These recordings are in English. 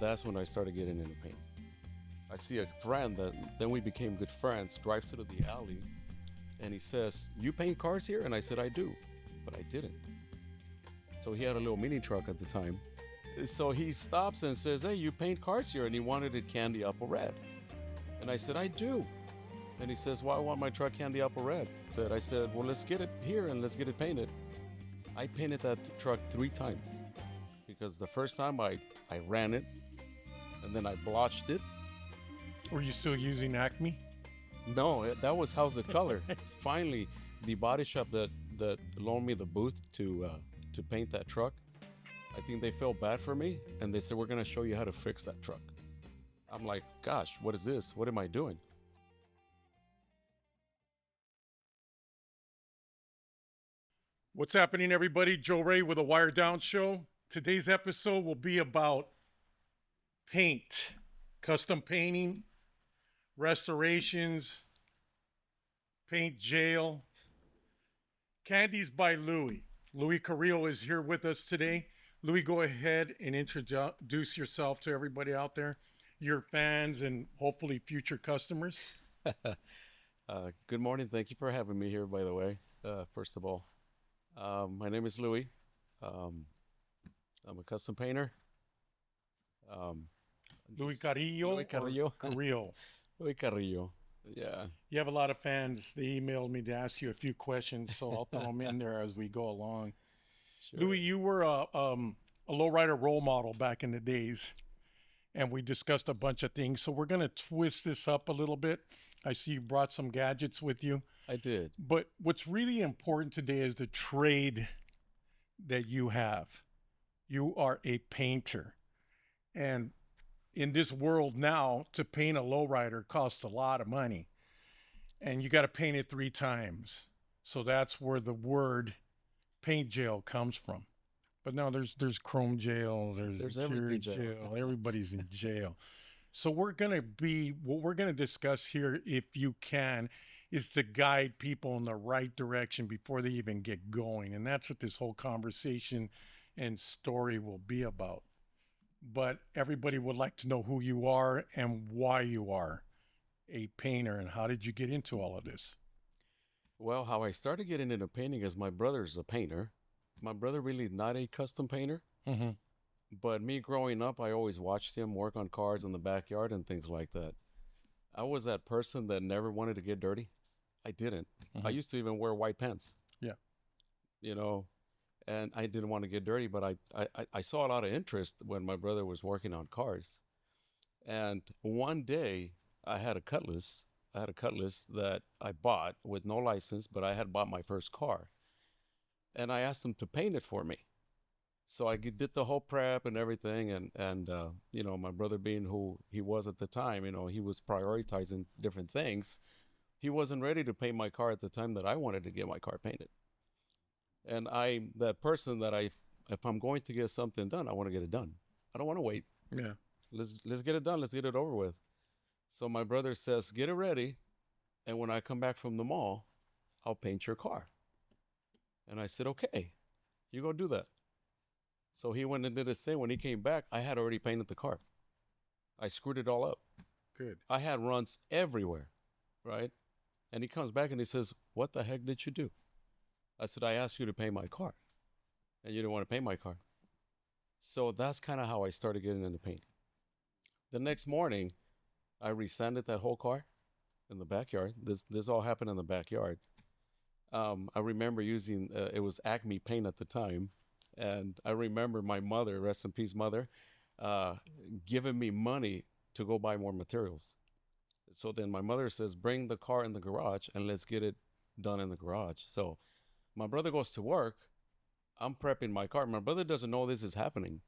That's when I started getting into paint. I see a friend that then we became good friends, drives to the alley, and he says, "You paint cars here?" And I said, "I do," but I didn't. So he had a little mini truck at the time. So he stops and says, "Hey, you paint cars here?" And he wanted it candy apple red. And I said, "I do." And he says, "Why I want my truck candy apple red?" I said, "Well, let's get it here and let's get it painted." I painted that truck 3 times because the first time I ran it and then I blotched it. Were you still using Acme? No, that was House of Color. Finally, the body shop that loaned me the booth to paint that truck, I think they felt bad for me and they said, "We're gonna show you how to fix that truck." I'm like, "Gosh, what is this? What am I doing?" What's happening, everybody? Joe Ray with a Wire Down Show. Today's episode will be about paint, custom painting, restorations, paint jail. Candies by Louis. Louis Carrillo is here with us today. Louis, go ahead and introduce yourself to everybody out there, your fans, and hopefully future customers. Good morning. Thank you for having me here, by the way. First of all, my name is Louis. Um, I'm a custom painter. Um, Louis Carrillo. Louis Carrillo. Carrillo. Louis Carrillo. Yeah. You have a lot of fans. They emailed me to ask you a few questions, so I'll throw them in there as we go along. Sure. Louis, you were a lowrider role model back in the days, and we discussed a bunch of things. So we're going to twist this up a little bit. I see you brought some gadgets with you. I did. But what's really important today is the trade that you have. You are a painter. And in this world now, to paint a lowrider costs a lot of money. And you got to paint it 3 times. So that's where the word paint jail comes from. But now there's chrome jail, there's everything jail. Everybody's in jail. So what we're going to discuss here, if you can, is to guide people in the right direction before they even get going. And that's what this whole conversation and story will be about. But everybody would like to know who you are and why you are a painter and how did you get into all of this? Well, how I started getting into painting is my brother's a painter. My brother really not a custom painter, Mm-hmm. but me growing up, I always watched him work on cars in the backyard and things like that. I was that person that never wanted to get dirty. I didn't. Mm-hmm. I used to even wear white pants. Yeah. You know, and I didn't want to get dirty, but I saw a lot of interest when my brother was working on cars. And one day I had a Cutlass. I had a Cutlass that I bought with no license, but I had bought my first car. And I asked him to paint it for me. So I did the whole prep and everything. And you know, my brother being who he was at the time, you know, he was prioritizing different things. He wasn't ready to paint my car at the time that I wanted to get my car painted. And I'm that person that if I'm going to get something done, I want to get it done. I don't want to wait. Yeah. Let's get it done. Let's get it over with. So my brother says, "Get it ready, and when I come back from the mall, I'll paint your car." And I said, "Okay, you go do that." So he went and did his thing. When he came back, I had already painted the car. I screwed it all up. Good. I had runs everywhere, right? And he comes back and he says, "What the heck did you do?" I said, "I asked you to paint my car, and you didn't want to paint my car." So that's kind of how I started getting into painting. The next morning, I resanded that whole car in the backyard. This all happened in the backyard. I remember using it was Acme paint at the time, and I remember my mother, rest in peace, mother, giving me money to go buy more materials. So then my mother says, "Bring the car in the garage and let's get it done in the garage." So my brother goes to work. I'm prepping my car. My brother doesn't know this is happening.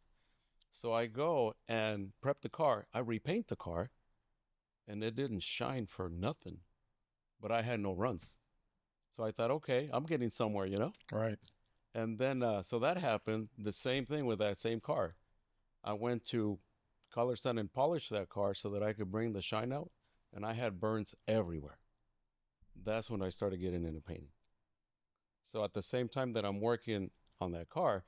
So I go and prep the car. I repaint the car, and it didn't shine for nothing. But I had no runs. So I thought, okay, I'm getting somewhere, you know? Right. And then, so that happened. The same thing with that same car. I went to color sand and polish that car so that I could bring the shine out. And I had burns everywhere. That's when I started getting into painting. So at the same time that I'm working on that car,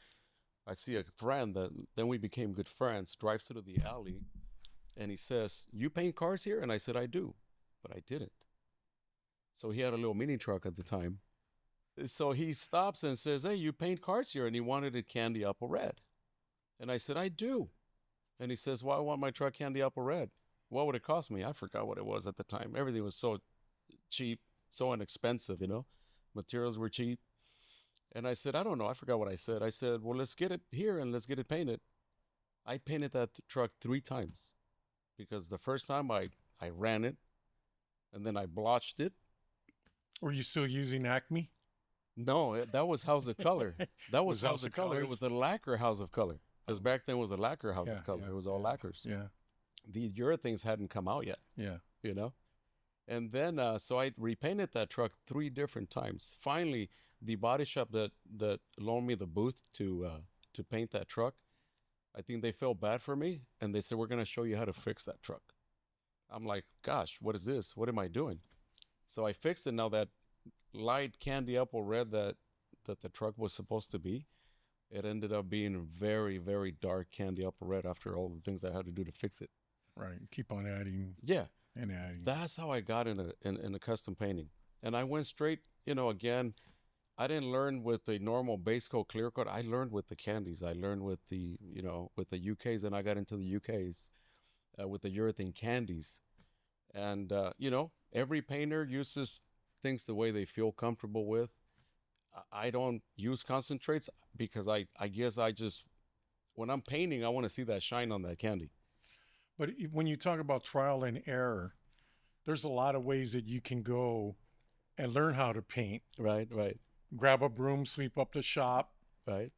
I see a friend that then we became good friends, drives through the alley, and he says, "You paint cars here?" And I said, "I do," but I didn't. So he had a little mini truck at the time. So he stops and says, "Hey, you paint cars here?" And he wanted it candy apple red. And I said, "I do." And he says, "Well, I want my truck candy apple red. What would it cost me?" I forgot what it was at the time. Everything was so cheap, so inexpensive, you know. Materials were cheap. And I said, "I don't know." I forgot what I said. I said, "Well, let's get it here and let's get it painted." I painted that truck 3 times because the first time I ran it and then I blotched it. Were you still using Acme? No, that was House of Color. That was House of Color. It Colors? was a lacquer House of Color. Because back then it was a lacquer House Yeah, of Color. yeah, It was all yeah, lacquers. yeah, The urethanes hadn't come out yet, yeah. you know? And then, so I repainted that truck 3 different times. Finally, the body shop that loaned me the booth to paint that truck, I think they felt bad for me, and they said, "We're gonna show you how to fix that truck." I'm like, "Gosh, what is this? What am I doing?" So I fixed it. Now that light candy apple red that the truck was supposed to be, it ended up being very, very dark candy apple red after all the things I had to do to fix it. Right. Keep on adding Yeah, and adding. that's how I got in a custom painting. And I went straight, again, I didn't learn with the normal base coat clear coat. I learned with the candies. I learned with with the UKs, and I got into the UKs with the urethane candies. And every painter uses things the way they feel comfortable with. I don't use concentrates because I guess I just, when I'm painting, I want to see that shine on that candy. But when you talk about trial and error, there's a lot of ways that you can go and learn how to paint. Right, right, Grab a broom, sweep up the shop, right.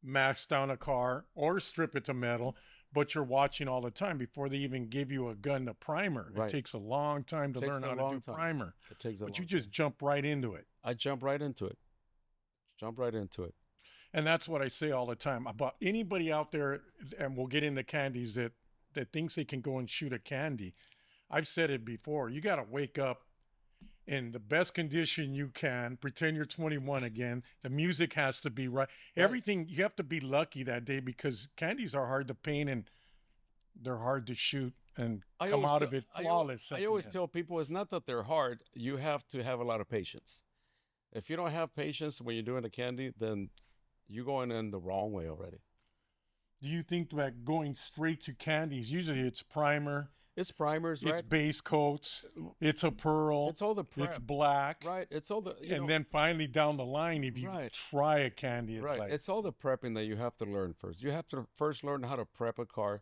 mask down a car, or strip it to metal. But you're watching all the time before they even give you a gun to primer. Right. It takes a long time to Takes learn a how to long do time. primer. It takes a But long you just time. jump right into it. I jump right into it. Jump right into it. And that's what I say all the time about anybody out there, and we'll get into candies that thinks they can go and shoot a candy. I've said it before. You got to wake up in the best condition you can. Pretend you're 21 again. The music has to be right. Everything, you have to be lucky that day because candies are hard to paint and they're hard to shoot and come out of it flawless. I always tell people it's not that they're hard. You have to have a lot of patience. If you don't have patience when you're doing a candy, then you're going in the wrong way already. Do you think that going straight to candies, usually it's primer, It's primers, right? it's base coats, it's a pearl, It's all the prep, it's black, right? It's all the and then finally down the line, if you Right. try a candy, it's right. like It's all the prepping that you have to learn first. You have to first learn how to prep a car,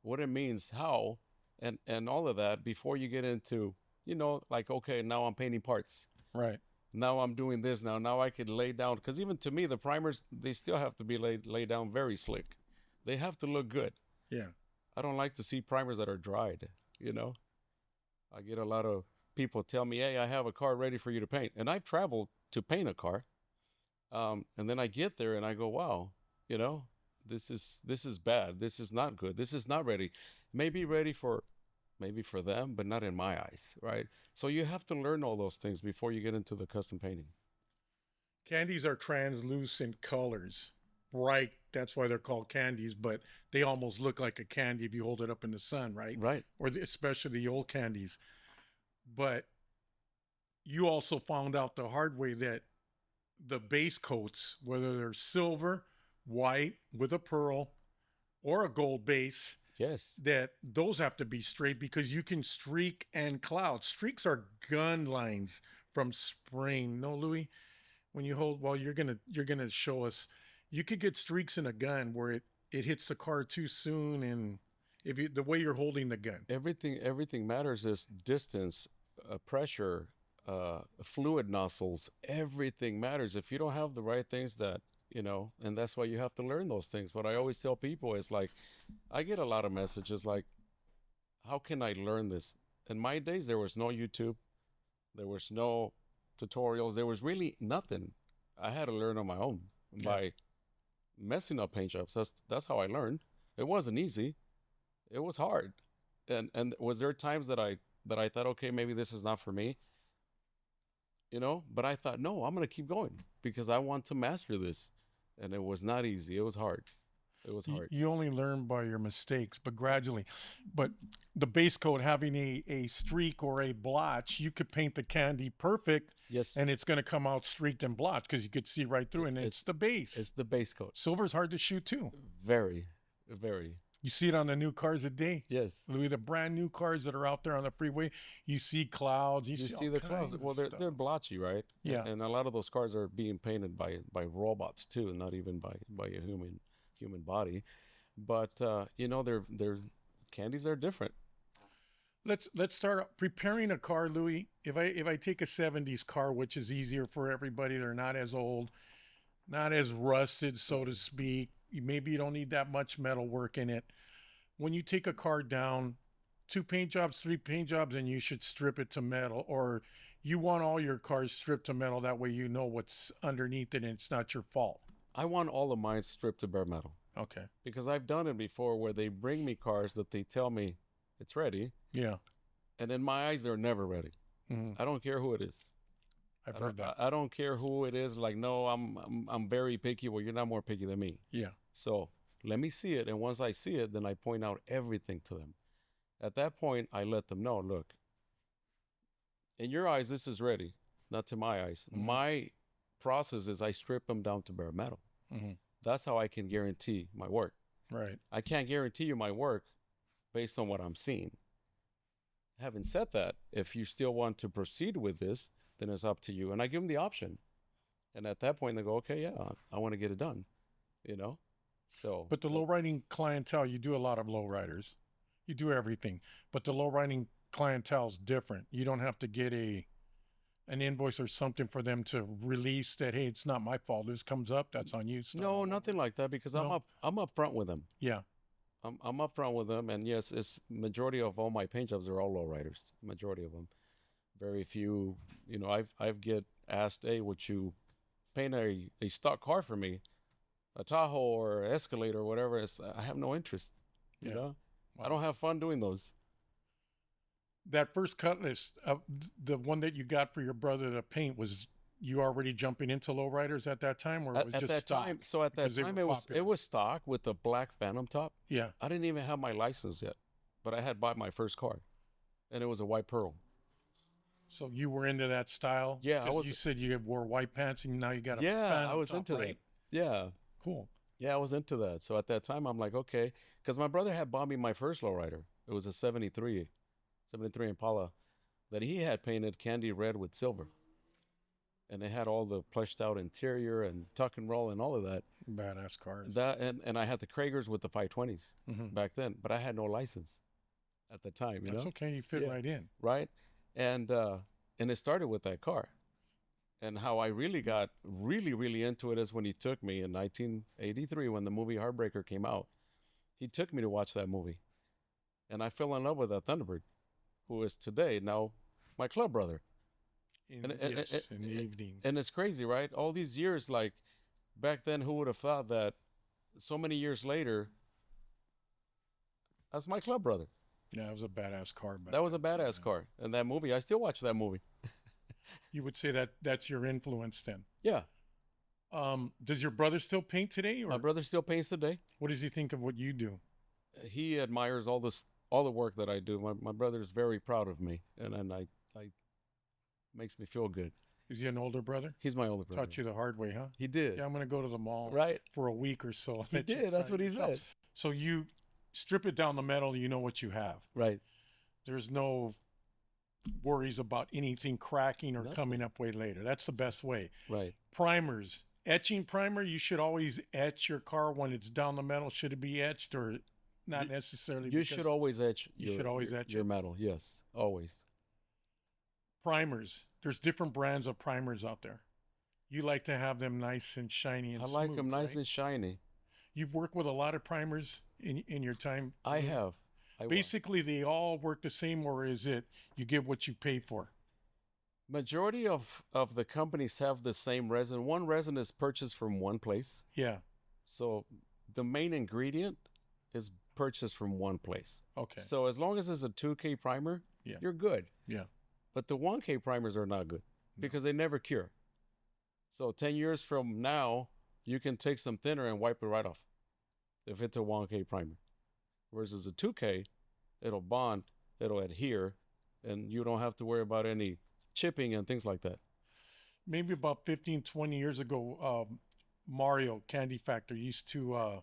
what it means, how, and all of that before you get into, like, okay, now I'm painting parts. right. Now I'm doing this. Now I could lay down, because even to me, the primers, they still have to be laid down very slick. They have to look good. Yeah. I don't like to see primers that are dried. I get a lot of people tell me, "Hey, I have a car ready for you to paint," and I've traveled to paint a car, and then I get there and I go, "Wow, this is bad. This is not good. This is not ready. Maybe ready for." Maybe for them, but not in my eyes, right? So you have to learn all those things before you get into the custom painting. Candies are translucent colors, bright. That's why they're called candies, but they almost look like a candy if you hold it up in the sun, right? Right. Or especially the old candies. But you also found out the hard way that the base coats, whether they're silver, white with a pearl, or a gold base, Yes. that those have to be straight because you can streak and cloud. Streaks are gun lines from spraying. No, Louis, when you hold, well, you're gonna show us. You could get streaks in a gun where it hits the car too soon, and if you the way you're holding the gun. Everything matters is distance, pressure, fluid nozzles. Everything matters. If you don't have the right things and that's why you have to learn those things. What I always tell people is like, I get a lot of messages like, how can I learn this? In my days, there was no YouTube. There was no tutorials. There was really nothing. I had to learn on my own by messing up paint jobs. That's how I learned. It wasn't easy. It was hard. And was there times that I thought, okay, maybe this is not for me? But I thought, no, I'm going to keep going because I want to master this. and it was not easy. It was hard. It was hard. You only learn by your mistakes, but gradually. But the base coat having a streak or a blotch, you could paint the candy perfect Yes, and it's going to come out streaked and blotched because you could see right through, and it's the base. it's the base coat. Silver's hard to shoot too. Very, very. You see it on the new cars today. Yes. Louis, the brand new cars that are out there on the freeway, you see clouds. You, You see see all the clouds. kinds of Well, they're stuff. blotchy, right? Yeah. And a lot of those cars are being painted by robots too, not even by a human body. But you know, their candies are different. Let's start preparing a car, Louis. If I take a '70s car, which is easier for everybody, they're not as old, not as rusted, so to speak. Maybe you don't need that much metal work in it. When you take a car down, 2 paint jobs, 3 paint jobs, and you should strip it to metal, or you want all your cars stripped to metal. That way you know what's underneath it and it's not your fault. I want all of mine stripped to bare metal Okay. because I've done it before where they bring me cars that they tell me it's ready, Yeah. and in my eyes they're never ready. Hmm. I don't care who it is. I've I heard don't, that. I don't care who it is. Like, no, I'm very picky. Well, you're not more picky than me. Yeah. So let me see it, and once I see it, then I point out everything to them. At that point, I let them know, look, in your eyes, this is ready. Not to my eyes. Mhm. My process is I strip them down to bare metal. Hmm. That's how I can guarantee my work. Right. I can't guarantee you my work based on what I'm seeing. Having said that, if you still want to proceed with this, then it's up to you. And I give them the option. And at that point, they go, okay, yeah, I want to get it done. You know? So, But the low riding clientele, you do a lot of low riders. You do everything. But the low riding clientele is different. You don't have to get an invoice or something for them to release that, hey, it's not my fault. This comes up, that's on you. Start all no, over. nothing like that because No. I'm up front with them. Yeah. I'm up front with them, and yes, it's majority of all my paint jobs are all lowriders. Majority of them, very few. You know, I've get asked, hey, would you paint a stock car for me, a Tahoe or Escalade or whatever? I have no interest. You Yeah. know, Wow. I don't have fun doing those. That first Cutlass, the one that you got for your brother to paint, was you already jumping into lowriders at that time, or it was At just that stock? time, so at that because they time were it popular. was stock with the black Phantom top. Yeah. I didn't even have my license yet, but I had bought my first car, and it was a white pearl. So you were into that style? Yeah, I 'Cause was- You said you wore white pants and now you got a Yeah, I Phantom was top, into right? that. Yeah. Cool. Yeah, I was into that. So at that time, I'm like, okay, because my brother had bought me my first lowrider. It was a 73 Impala that he had painted candy red with silver. And it had all the plushed out interior and tuck and roll and all of that. Badass cars. And I had the Kragers with the 520s Mhm. back then, but I had no license at the time, you That's know? okay. You fit Yeah. right in. Right? And it started with that car. And how I really got really into it is when he took me in 1983 when the movie Heartbreaker came out. He took me to watch that movie. And I fell in love with that Thunderbird, who is today now my club brother. In, And- yes, in the evening. And it's crazy, right? All these years, like back then, who would have thought that so many years later, that's my club brother. Yeah, it was a badass car. Back That was a then, too, badass man. car. And that movie, I still watch that movie. You would say that that's your influence then. Yeah. Does your brother still paint today, or My brother still paints today. what does he think of what you do? He admires all the work that I do. My brother is very proud of me, and I makes me feel good. Is he an older brother? He's my older brother. Taught you the hard way, huh? He did. Yeah, I'm gonna go to the mall Right. for a week or so. He Let you did. That's try what he yourself. said. So you strip it down the metal, you know what you have. Right. There's no worries about anything cracking or Nothing. coming up way later. That's the best way. Right. Primers. Etching primer, you should always etch your car when it's down the metal. Should it be etched or not necessarily? You should always etch. you should always etch your it. metal. Yes, always. Primers. There's different brands of primers out there. You like to have them nice and shiny and I like smooth, them nice right? and shiny. You've worked with a lot of primers in your time. I Louis? have. Basically, they all work the same, or is it you get what you pay for? Majority of the companies have the same resin. One resin is purchased from one place. Yeah. So the main ingredient is purchased from one place. Okay. So as long as it's a 2K primer, Yeah. you're good. Yeah. But the 1K primers are not good No. because they never cure. So 10 years from now, you can take some thinner and wipe it right off if it's a 1K primer. Versus a 2K, it'll bond, it'll adhere, and you don't have to worry about any chipping and things like that. Maybe about 15, 20 years ago, Mario Candy Factory used to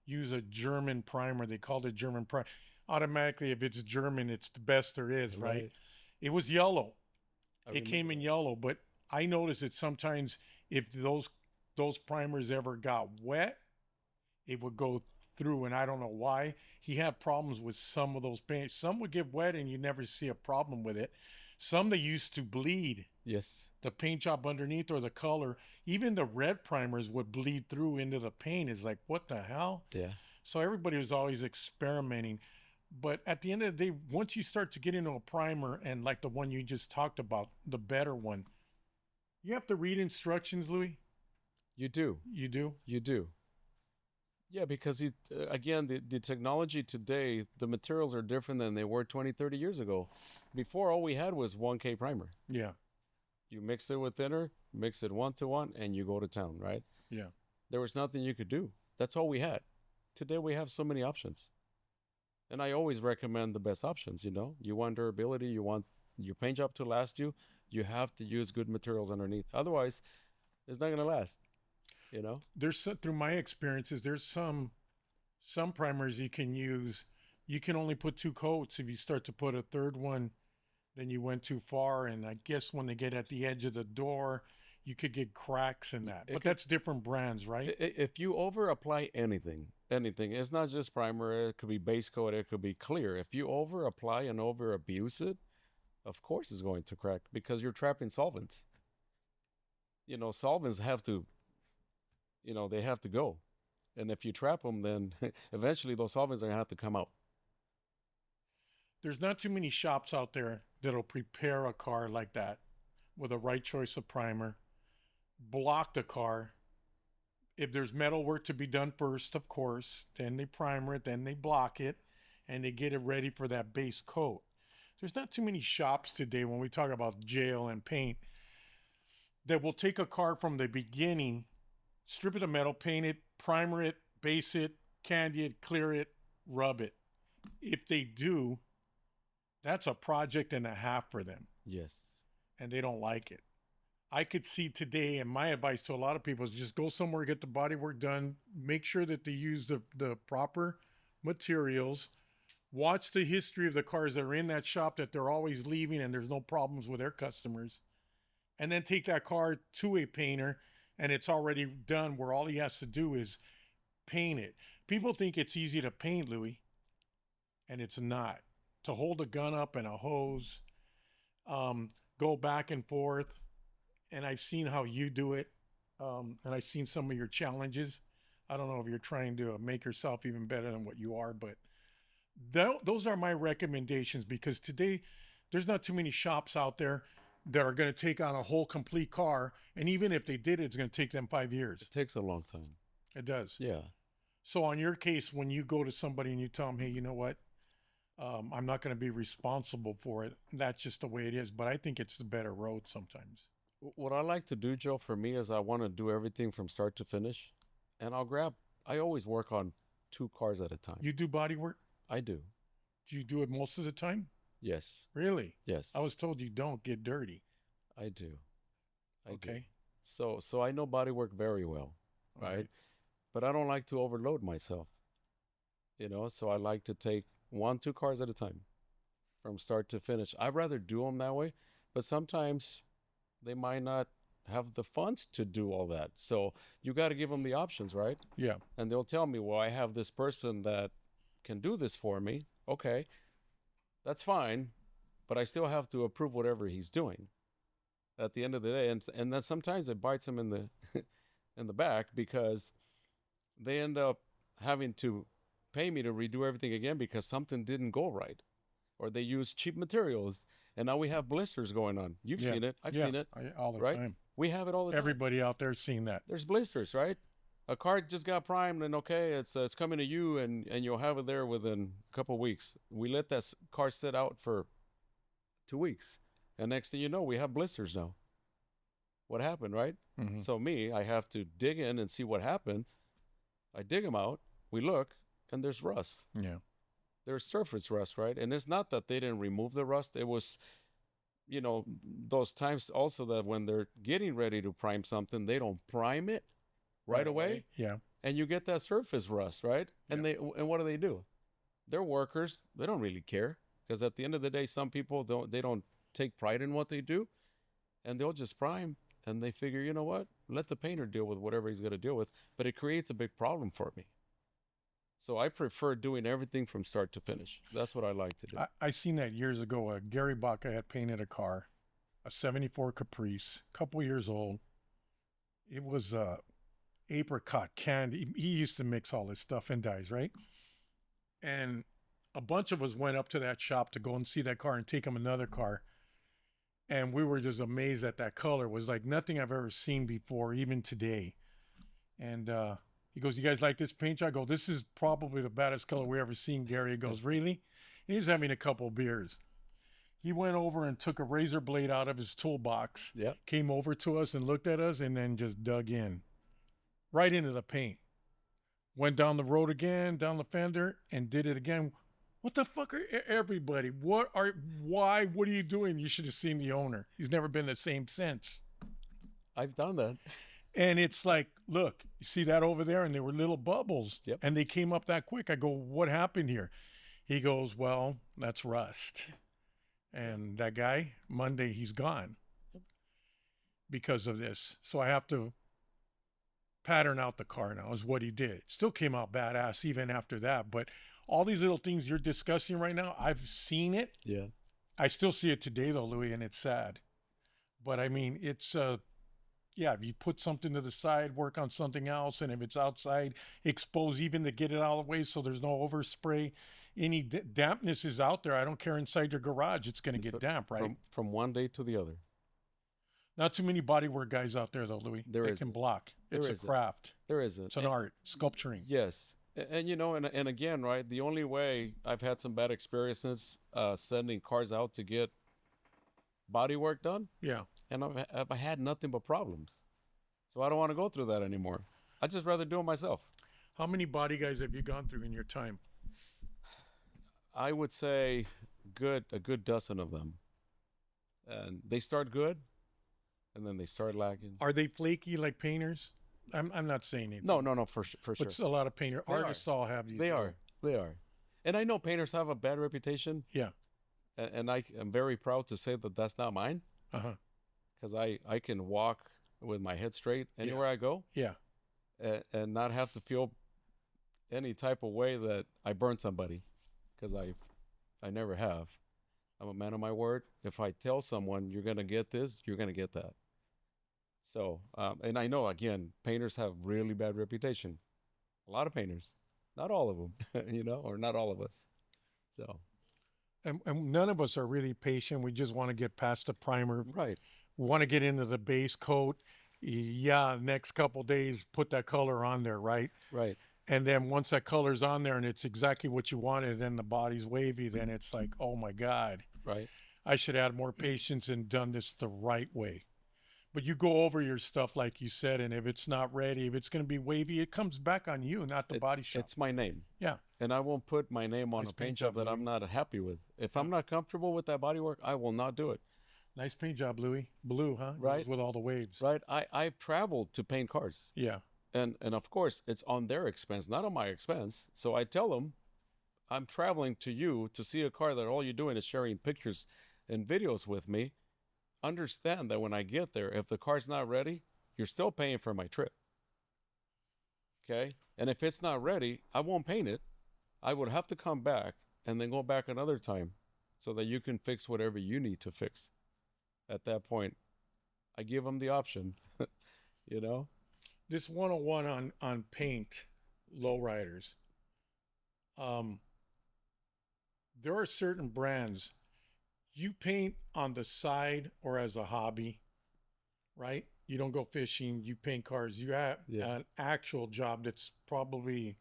use a German primer. They called it German primer. Automatically, if it's German, it's the best there is, right? It was yellow. It came in yellow, but I noticed that sometimes if those primers ever got wet, it would go through, and I don't know why. He had problems with some of those paints. Some would get wet and you never see a problem with it. Some they used to bleed. Yes. The paint job underneath or the color. Even the red primers would bleed through into the paint. It's like, what the hell? Yeah. So everybody was always experimenting. But at the end of the day, once you start to get into a primer, and like the one you just talked about, the better one, you have to read instructions, Louis. You do. You do? You do. Yeah, because again, the technology today, the materials are different than they were 20, 30 years ago. Before, all we had was 1K primer. Yeah. You mix it with thinner, mix it 1-to-1, and you go to town, right? Yeah. There was nothing you could do. That's all we had. Today, we have so many options. And I always recommend the best options, you know? You want durability, you want your paint job to last you, you have to use good materials underneath. Otherwise, it's not going to last, you know? Through my experiences, there's some primers you can use. You can only put 2 coats. If you start to put a third one, then you went too far. And I guess when they get at the edge of the door, you could get cracks in that. But that's different brands, right? If you over apply anything, it's not just primer, it could be base coat, it could be clear. If you over apply and over abuse it, of course it's going to crack because you're trapping solvents. You know, solvents have to, they have to go. And if you trap them, then eventually those solvents are going to have to come out. There's not too many shops out there that'll prepare a car like that with a right choice of primer, block the car. If there's metal work to be done first, of course, then they primer it, then they block it, and they get it ready for that base coat. There's not too many shops today when we talk about jail and paint that will take a car from the beginning, strip it of metal, paint it, primer it, base it, candy it, clear it, rub it. If they do, that's a project and a half for them. Yes. And they don't like it. I could see today, and my advice to a lot of people is just go somewhere, get the body work done, make sure that they use the proper materials, watch the history of the cars that are in that shop that they're always leaving and there's no problems with their customers, and then take that car to a painter and it's already done where all he has to do is paint it. People think it's easy to paint, Louis, and it's not. To hold a gun up and a hose, go back and forth, and I've seen how you do it, and I've seen some of your challenges. I don't know if you're trying to make yourself even better than what you are, but those are my recommendations, because today there's not too many shops out there that are going to take on a whole complete car, and even if they did, it's going to take them 5 years. It takes a long time. It does. Yeah. So on your case, when you go to somebody and you tell them, hey, you know what? I'm not going to be responsible for it. That's just the way it is. But I think it's the better road sometimes. What I like to do, Joe, for me is I want to do everything from start to finish. And I always work on 2 cars at a time. You do body work? I do. Do you do it most of the time? Yes. Really? Yes. I was told you don't get dirty. I do. Okay. Do. So I know body work very well, right? But I don't like to overload myself. So I like to take 1-2 cars at a time from start to finish. I'd rather do them that way, but sometimes they might not have the funds to do all that. So you got to give them the options, right? Yeah. And they'll tell me, well, I have this person that can do this for me. Okay, that's fine, but I still have to approve whatever he's doing at the end of the day. And then sometimes it bites him in the in the back, because they end up having to pay me to redo everything again because something didn't go right, or they use cheap materials, and now we have blisters going on. You've seen it. I've seen it. All the right? time. We have it all the time. Everybody out there's seen that. There's blisters, right? A car just got primed, and okay, it's coming to you, and you'll have it there within a couple of weeks. We let that car sit out for 2 weeks, and next thing you know, we have blisters now. what happened, right? Mhm. So me, I have to dig in and see what happened. I dig them out. We look, and there's rust. Yeah. There's surface rust, right? And it's not that they didn't remove the rust. It was, those times also that when they're getting ready to prime something, they don't prime it right away, Yeah. and you get that surface rust, right? And what do? They're workers. They don't really care, because at the end of the day, some people don't take pride in what they do, and they'll just prime, and they figure, you know what? Let the painter deal with whatever he's going to deal with, but it creates a big problem for me. So I prefer doing everything from start to finish. That's what I like to do. I seen that years ago. Gary Baca had painted a car, a 74 Caprice, couple years old. It was apricot candy. He used to mix all his stuff in dyes, right? And a bunch of us went up to that shop to go and see that car and take him another car. And we were just amazed at that color. It was like nothing I've ever seen before, even today. And he goes, "You guys like this paint job?" I go, "This is probably the baddest color we ever seen, Gary." He goes, "Really?" And he was having a couple beers. He went over and took a razor blade out of his toolbox, Yep. came over to us and looked at us, and then just dug in right into the paint. Went down the road again, down the fender, and did it again. What the fuck are everybody? Why? What are you doing? You should have seen the owner. He's never been the same since. I've done that. And it's like, look, you see that over there? And there were little bubbles. Yep. And they came up that quick. I go, "What happened here?" He goes, "Well, that's rust." And that guy, Monday, he's gone because of this. So I have to pattern out the car now, is what he did. Still came out badass even after that. But all these little things you're discussing right now, I've seen it. Yeah. I still see it today, though, Louis, and it's sad. But I mean, it's yeah, if you put something to the side, work on something else, and if it's outside, expose even to get it out of the way so there's no overspray. Any dampness is out there. I don't care inside your garage, it's going to get damp, right? From one day to the other. Not too many bodywork guys out there, though, Louis. There They isn't. can block. It's There a isn't. craft. There isn't. It's an art, sculpturing. Yes. And again, right, the only way I've had some bad experiences sending cars out to get body work done, Yeah. and I've had nothing but problems. So I don't want to go through that anymore. I'd just rather do it myself. How many body guys have you gone through in your time? I would say a good dozen of them. And they start good, and then they start lagging. Are they flaky like painters? I'm not saying anything. No, for sure. But a lot of painter They are. artists all have these. They are. And I know painters have a bad reputation, Yeah. and I am very proud to say that that's not mine, Uh-huh. because I can walk with my head straight anywhere I go, Yeah. and not have to feel any type of way that I burned somebody, because I never have. I'm a man of my word. If I tell someone you're going to get this, you're going to get that. So, and I know, again, painters have really bad reputation. A lot of painters, not all of them, or not all of us. So, And none of us are really patient. We just want to get past the primer. right. We want to get into the base coat. Yeah, next couple days, put that color on there, right? Right. And then once that color's on there and it's exactly what you wanted, and the body's wavy, then it's like, oh my God, Right. I should add more patience and done this the right way. But you go over your stuff, like you said, and if it's not ready, if it's going to be wavy, it comes back on you, not the body shop. It's my name. Yeah. And I won't put my name on Nice a paint paint job job, that I'm Louis. not happy with. If I'm not comfortable with that bodywork, I will not do it. Nice paint job, Louis. Blue, huh? Right. Goes with all the waves. Right. I've traveled to paint cars. Yeah. And of course, it's on their expense, not on my expense. So I tell them, I'm traveling to you to see a car that all you're doing is sharing pictures and videos with me. Understand that when I get there, if the car's not ready, you're still paying for my trip. Okay? And if it's not ready, I won't paint it. I would have to come back and then go back another time so that you can fix whatever you need to fix. At that point, I give them the option, This 101 on paint lowriders. There are certain brands you paint on the side or as a hobby, right? You don't go fishing, you paint cars. You have an actual job that's probably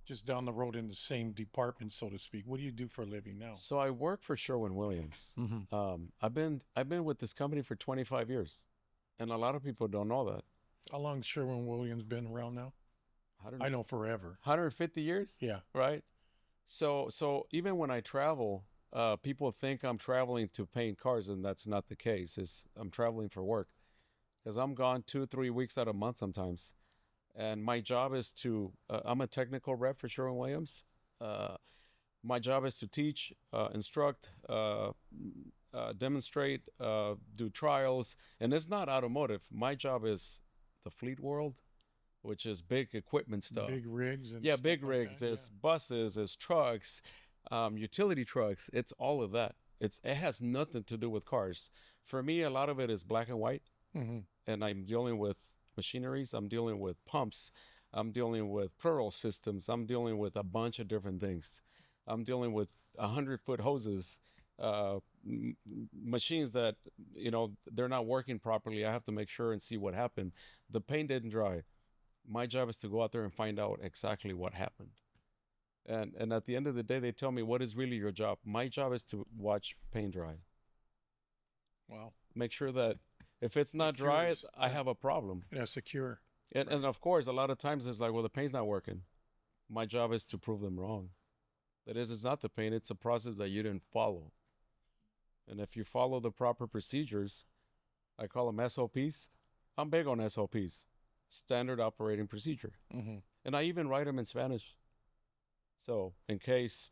just down the road in the same department, so to speak. What do you do for a living now? So I work for Sherwin-Williams. Mm-hmm. I've been with this company for 25 years. And a lot of people don't know that. How long Sherwin-Williams been around now? 100, I know forever. 150 years, Yeah. right? So even when I travel, people think I'm traveling to paint cars, and that's not the case. I'm traveling for work because I'm gone 2, 3 weeks out of a month sometimes. And my job is to, I'm a technical rep for Sherwin-Williams. Uh, my job is to teach, instruct, demonstrate, do trials. And it's not automotive. My job is the fleet world, which is big equipment stuff. Big rigs and Yeah, stuff big like rigs. that, It's buses, it's trucks, utility trucks. It's all of that. It has nothing to do with cars. For me, a lot of it is black and white, Mm-hmm. and I'm dealing with machineries. I'm dealing with pumps. I'm dealing with plural systems. I'm dealing with a bunch of different things. I'm dealing with 100-foot hoses, machines that they're not working properly. I have to make sure and see what happened. The paint didn't dry. My job is to go out there and find out exactly what happened. And at the end of the day, they tell me, what is really your job? My job is to watch paint dry. Wow. Make sure that if it's not It dry, cures. I Yeah. have a problem. It has to cure. And of course, a lot of times it's like, well, the paint's not working. My job is to prove them wrong. That is, it's not the paint, it's a process that you didn't follow. And if you follow the proper procedures, I call them SOPs. I'm big on SOPs, standard operating procedure. Mm-hmm. And I even write them in Spanish. So in case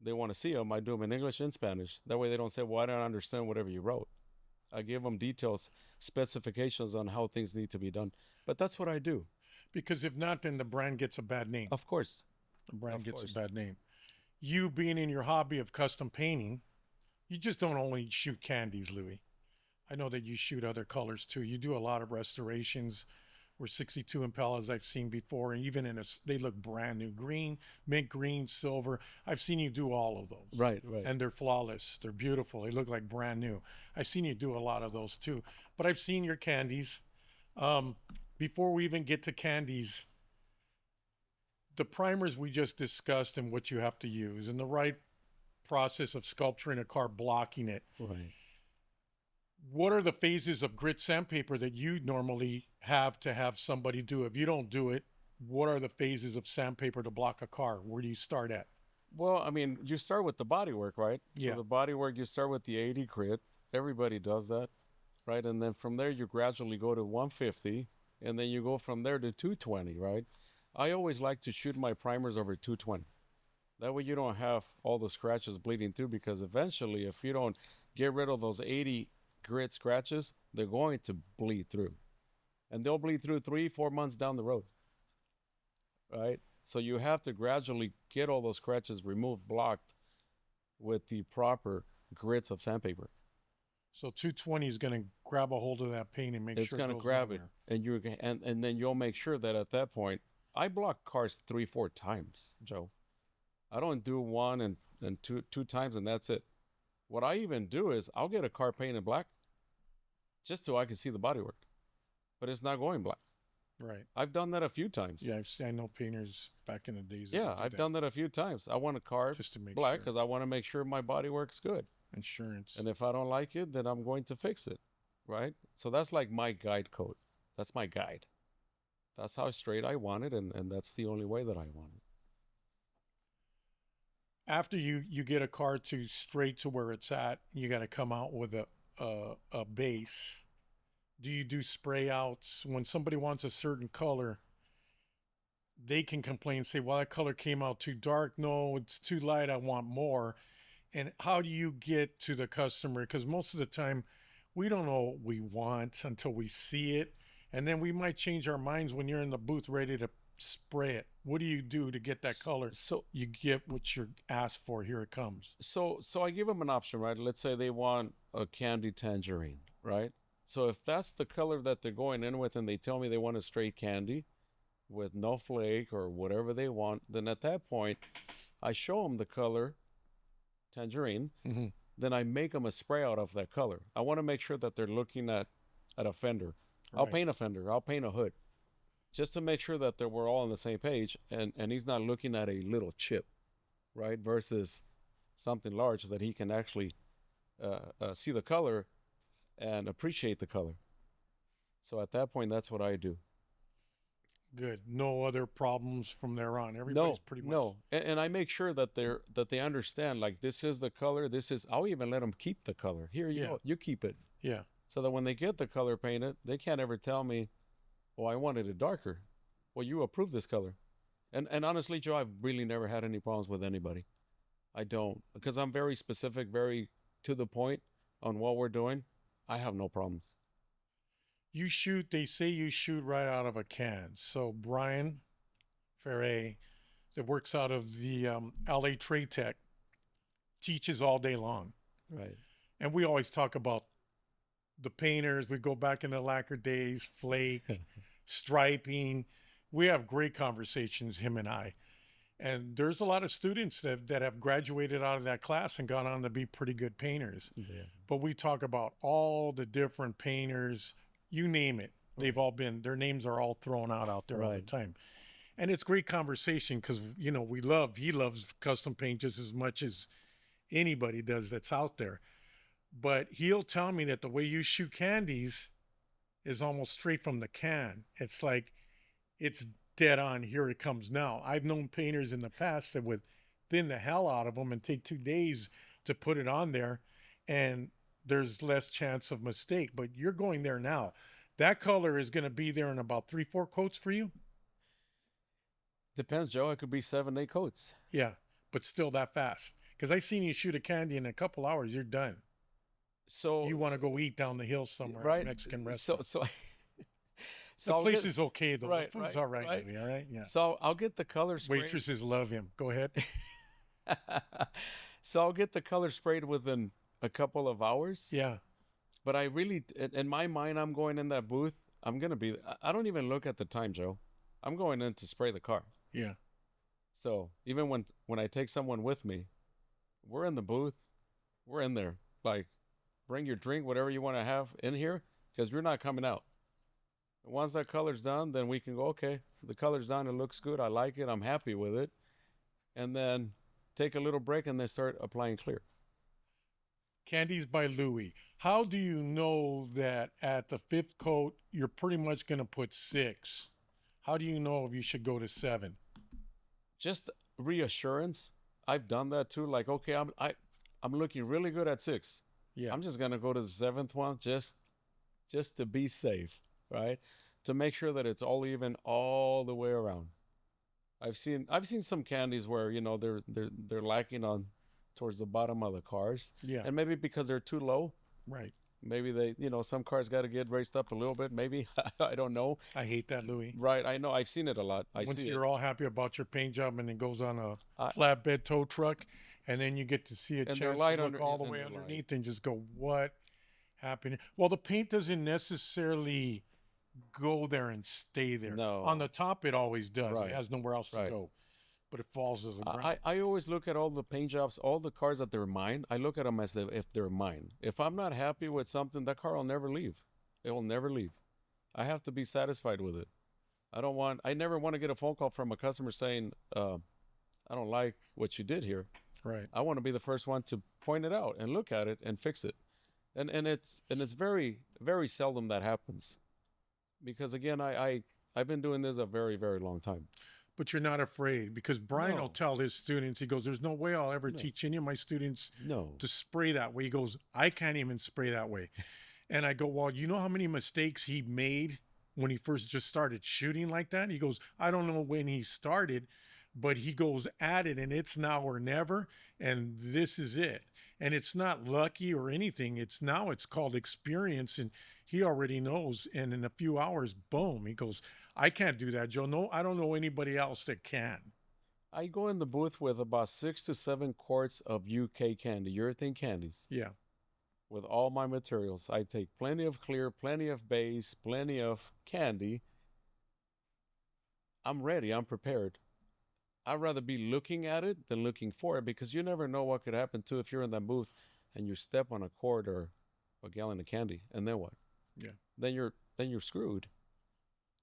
they want to see them, I do them in English and Spanish. That way they don't say, well, I don't understand whatever you wrote. I give them details, specifications on how things need to be done. But that's what I do. Because if not, then the brand gets a bad name. Of course. The brand Of gets course. a bad name. You being in your hobby of custom painting, you just don't only shoot candies, Louis. I know that you shoot other colors too. You do a lot of restorations where 62 Impalas I've seen before, and even they look brand new, green, mint green, silver. I've seen you do all of those. Right. And they're flawless. They're beautiful. They look like brand new. I've seen you do a lot of those too. But I've seen your candies. Before we even get to candies, the primers we just discussed and what you have to use and the right process of sculpturing a car, blocking it. Right. What are the phases of grit sandpaper that you normally have to have somebody do? If you don't do it, what are the phases of sandpaper to block a car? Where do you start at? Well, I mean, you start with the body work, right? Yeah. So the body work, you start with the 80 grit. Everybody does that, right? And then from there, you gradually go to 150, and then you go from there to 220, right? I always like to shoot my primers over 220. That way you don't have all the scratches bleeding through, because eventually, if you don't get rid of those 80 grit scratches, they're going to bleed through. And they'll bleed through 3-4 months down the road, right? So you have to gradually get all those scratches removed, blocked with the proper grits of sandpaper. So 220 is going to grab a hold of that paint and make It's sure going to goes grab in it, there. and then you'll make sure that at that point, I block cars 3-4 times, Joe. I don't do one and two times and that's it. What I even do is I'll get a car painted black just so I can see the bodywork, but it's not going black. Right. I've done that a few times. Yeah, I know painters back in the days. that Yeah, would do I've that done that a few times. I want a car just to make black sure. because I want to make sure my bodywork's good. Insurance. And if I don't like it, then I'm going to fix it, right? So that's like my guide code. That's my guide. That's how straight I want it, and that's the only way that I want it. After you get a car to straight to where it's at, you got to come out with a base. Do you do spray outs when somebody wants a certain color? They can complain and say, well, that color came out too dark. No, it's too light. I want more. And how do you get to the customer? Because most of the time we don't know what we want until we see it. And then we might change our minds when you're in the booth ready to spray it. What do you do to get that color? So You get what you're asked for. Here it comes. so I give them an option, right? Let's say they want a candy tangerine, right? So if that's the color that they're going in with, and they tell me they want a straight candy with no flake or whatever they want, then at that point, I show them the color tangerine. Mm-hmm. Then I make them a spray out of that color. I want to make sure that they're looking at a fender. I'll Right. paint a fender. I'll paint a hood, just to make sure that we're all on the same page, and he's not looking at a little chip, right? Versus something large that he can actually see the color and appreciate the color. So at that point, that's what I do. Good. No other problems from there on. Everybody's No, pretty much. no, and I make sure that they understand, like, this is the color. This is, I'll even let them keep the color. Here you Yeah. go, you keep it, Yeah. so that when they get the color painted, they can't ever tell me, "Oh, I wanted it darker." Well, you approved this color, and honestly, Joe, I've really never had any problems with anybody. I don't, because I'm very specific, very to the point on what we're doing. I have no problems. You shoot, they say you shoot right out of a can. So Brian Ferre, that works out of the LA Trade Tech, teaches all day long. Right. And we always talk about the painters. We go back in the lacquer days, flake, striping. We have great conversations, him and I. And there's a lot of students that have graduated out of that class and gone on to be pretty good painters. Yeah. But we talk about all the different painters, you name it. They've all been, their names are all thrown out there all the Right. time. And it's great conversation because, he loves custom paint just as much as anybody does that's out there. But he'll tell me that the way you shoot candies is almost straight from the can. It's like, it's dead on. Here it comes now. I've known painters in the past that would thin the hell out of them and take 2 days to put it on there, and there's less chance of mistake. But you're going there now. That color is going to be there in about 3-4 coats for you. Depends, Joe. It could be 7-8 coats. Yeah, but still that fast. Because I seen you shoot a candy in a couple hours, you're done. So You want to go eat down the hill somewhere, right, Mexican restaurant. So The I'll place get, is okay though. right, The food's right, all right, right. Louis, all right? Yeah. So I'll get the color sprayed. Waitresses love him. Go ahead. So I'll get the color sprayed within a couple of hours. Yeah. But I really, in my mind, I'm going in that booth. I'm gonna be. I don't even look at the time, Joe. I'm going in to spray the car. Yeah. So even when I take someone with me, we're in the booth. We're in there. Like, bring your drink, whatever you want to have in here, because you're not coming out. Once that color's done, then we can go, okay, the color's done. It looks good. I like it. I'm happy with it. And then take a little break and then start applying clear. Candies by Louis. How do you know that at the 5th coat, you're pretty much going to put 6? How do you know if you should go to 7? Just reassurance. I've done that too. Like, okay, I'm looking really good at 6. Yeah. I'm just gonna go to the 7th one just to be safe, right? To make sure that it's all even all the way around. I've seen some candies where, they're lacking on towards the bottom of the cars, Yeah. and maybe because they're too low. Right. Maybe they, some cars got to get raised up a little bit. Maybe I don't know. I hate that, Louis. Right? I know. I've seen it a lot. I Once see you're it. all happy about your paint job and it goes on a I- flatbed tow truck, and then you get to see a And they're chance light to look under- all the and way they're light. underneath and just go, what happened? Well, the paint doesn't necessarily go there and stay there. No. On the top, it always does. Right. It has nowhere else to Right. go, but it falls to the ground. I always look at all the paint jobs, all the cars that they're mine. I look at them as if they're mine. If I'm not happy with something, that car will never leave. It will never leave. I have to be satisfied with it. I never want to get a phone call from a customer saying, I don't like what you did here. Right. I want to be the first one to point it out and look at it and fix it. And it's very, very seldom that happens. Because again, I've been doing this a very, very long time. But you're not afraid, because Brian No. will tell his students, he goes, there's no way I'll ever No. teach any of my students No. to spray that way. He goes, I can't even spray that way. And I go, well, you know how many mistakes he made when he first just started shooting like that? He goes, I don't know when he started, but he goes at it and it's now or never. And this is it. And it's not lucky or anything. It's called experience. And he already knows. And in a few hours, boom, he goes, I can't do that, Joe. No, I don't know anybody else that can. I go in the booth with about 6 to 7 quarts of UK candy, urethane candies, Yeah. with all my materials. I take plenty of clear, plenty of base, plenty of candy. I'm ready. I'm prepared. I'd rather be looking at it than looking for it, because you never know what could happen too if you're in that booth and you step on a quart or a gallon of candy, and then what? Yeah. Then you're screwed.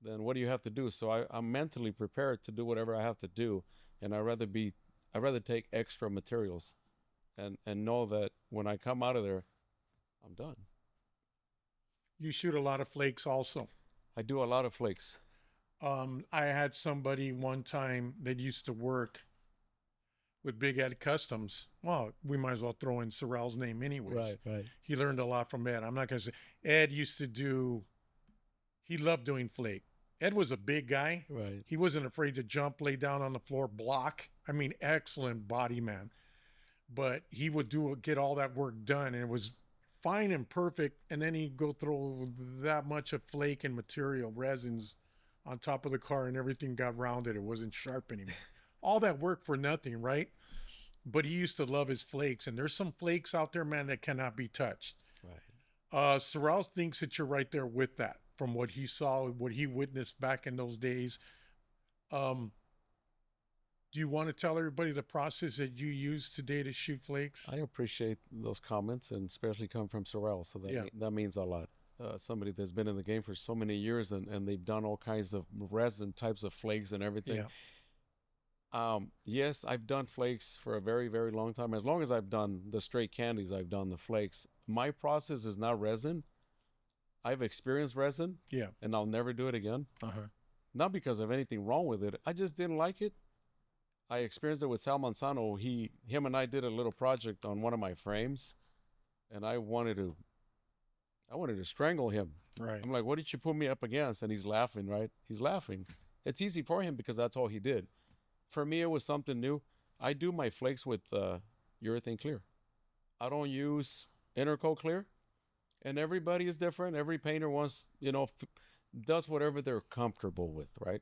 Then what do you have to do? So I'm mentally prepared to do whatever I have to do, and I'd rather take extra materials, and know that when I come out of there, I'm done. You shoot a lot of flakes also. I do a lot of flakes. I had somebody one time that used to work with Big Ed Customs. Well, we might as well throw in Sorrell's name anyways. Right. He learned a lot from Ed. I'm not going to say Ed used to do, he loved doing flake. Ed was a big guy. Right. He wasn't afraid to jump, lay down on the floor, block. I mean, excellent body man. But he would get all that work done, and it was fine and perfect. And then he'd go throw that much of flake and material, resins on top of the car, and everything got rounded. It wasn't sharp anymore. All that work for nothing, right? But he used to love his flakes, and there's some flakes out there, man, that cannot be touched. Right. Sorrell thinks that you're right there with that from what he saw, what he witnessed back in those days. Do you want to tell everybody the process that you use today to shoot flakes? I appreciate those comments, and especially come from Sorrell. So that means a lot. Somebody that's been in the game for so many years, and they've done all kinds of resin types of flakes and everything. Yeah. Yes, I've done flakes for a very, very long time. As long as I've done the straight candies, I've done the flakes. My process is not resin. I've experienced resin, Yeah. and I'll never do it again. Uh-huh. Not because of anything wrong with it. I just didn't like it. I experienced it with Sal Manzano. Him and I did a little project on one of my frames, and I wanted to strangle him. Right. I'm like, what did you put me up against? And he's laughing, right? He's laughing. It's easy for him because that's all he did. For me, it was something new. I do my flakes with urethane clear. I don't use Intercoat clear. And everybody is different. Every painter wants, does whatever they're comfortable with, right?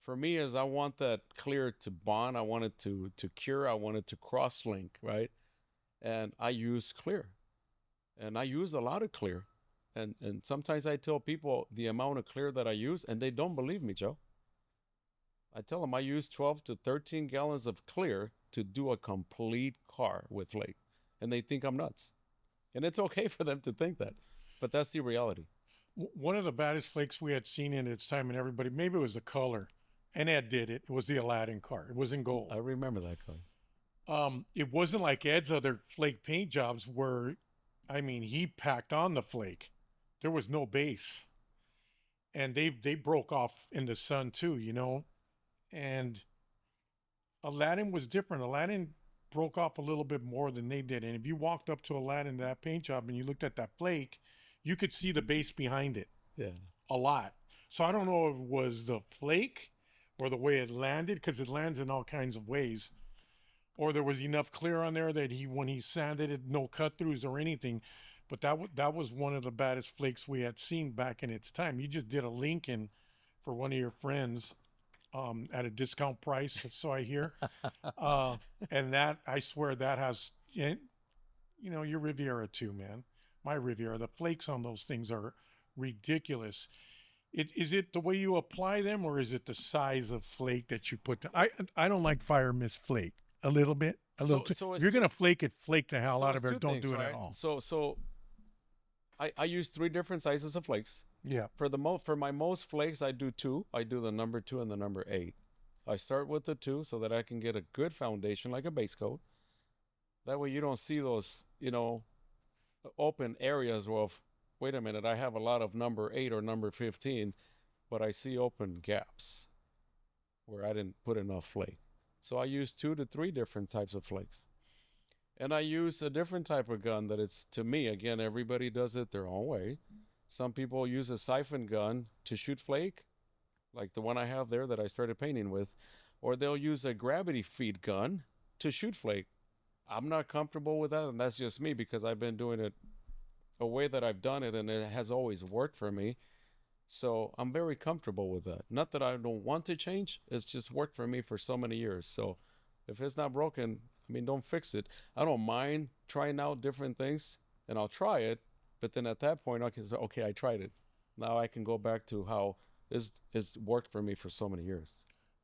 For me, is I want that clear to bond. I want it to cure. I want it to cross-link, right? And I use clear. And I use a lot of clear. And sometimes I tell people the amount of clear that I use, and they don't believe me, Joe. I tell them I use 12 to 13 gallons of clear to do a complete car with flake. And they think I'm nuts. And it's okay for them to think that. But that's the reality. One of the baddest flakes we had seen in its time, and everybody, maybe it was the color, and Ed did it. It was the Aladdin car. It was in gold. I remember that car. It wasn't like Ed's other flake paint jobs where, he packed on the flake. There was no base. And they broke off in the sun too, And Aladdin was different. Aladdin broke off a little bit more than they did. And if you walked up to Aladdin, that paint job, and you looked at that flake, you could see the base behind it. Yeah. A lot. So I don't know if it was the flake or the way it landed, because it lands in all kinds of ways, or there was enough clear on there that when he sanded it, no cut throughs or anything. But that was one of the baddest flakes we had seen back in its time. You just did a Lincoln for one of your friends at a discount price, so I hear. And that, I swear, that has, your Riviera too, man. My Riviera, the flakes on those things are ridiculous. Is it the way you apply them, or is it the size of flake that you put down? I don't like fire mist flake a little bit. So if you're going to flake it, flake the hell out of it. Don't do it at all. So I use 3 different sizes of flakes. Yeah. For my most flakes, I do 2. I do the number 2 and the number 8. I start with the 2 so that I can get a good foundation, like a base coat. That way you don't see those, open areas of, wait a minute, I have a lot of number 8 or number 15, but I see open gaps where I didn't put enough flake. So I use 2 to 3 different types of flakes. And I use a different type of gun that it's, to me, again, everybody does it their own way. Some people use a siphon gun to shoot flake, like the one I have there that I started painting with, or they'll use a gravity feed gun to shoot flake. I'm not comfortable with that, and that's just me because I've been doing it a way that I've done it, and it has always worked for me. So I'm very comfortable with that. Not that I don't want to change, it's just worked for me for so many years. So if it's not broken, don't fix it. I don't mind trying out different things, and I'll try it, but then at that point I can say, okay, I tried it. Now I can go back to how it's worked for me for so many years.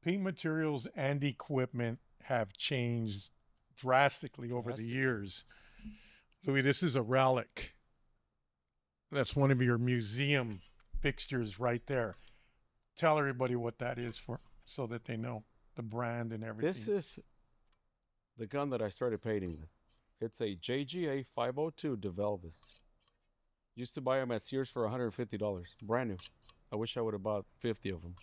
Paint materials and equipment have changed drastically over the years. Louis, this is a relic. That's one of your museum fixtures right there. Tell everybody what that is for, so that they know the brand and everything. This is the gun that I started painting with. It's a JGA 502 DeVelvis. Used to buy them at Sears for $150, brand new. I wish I would have bought 50 of them.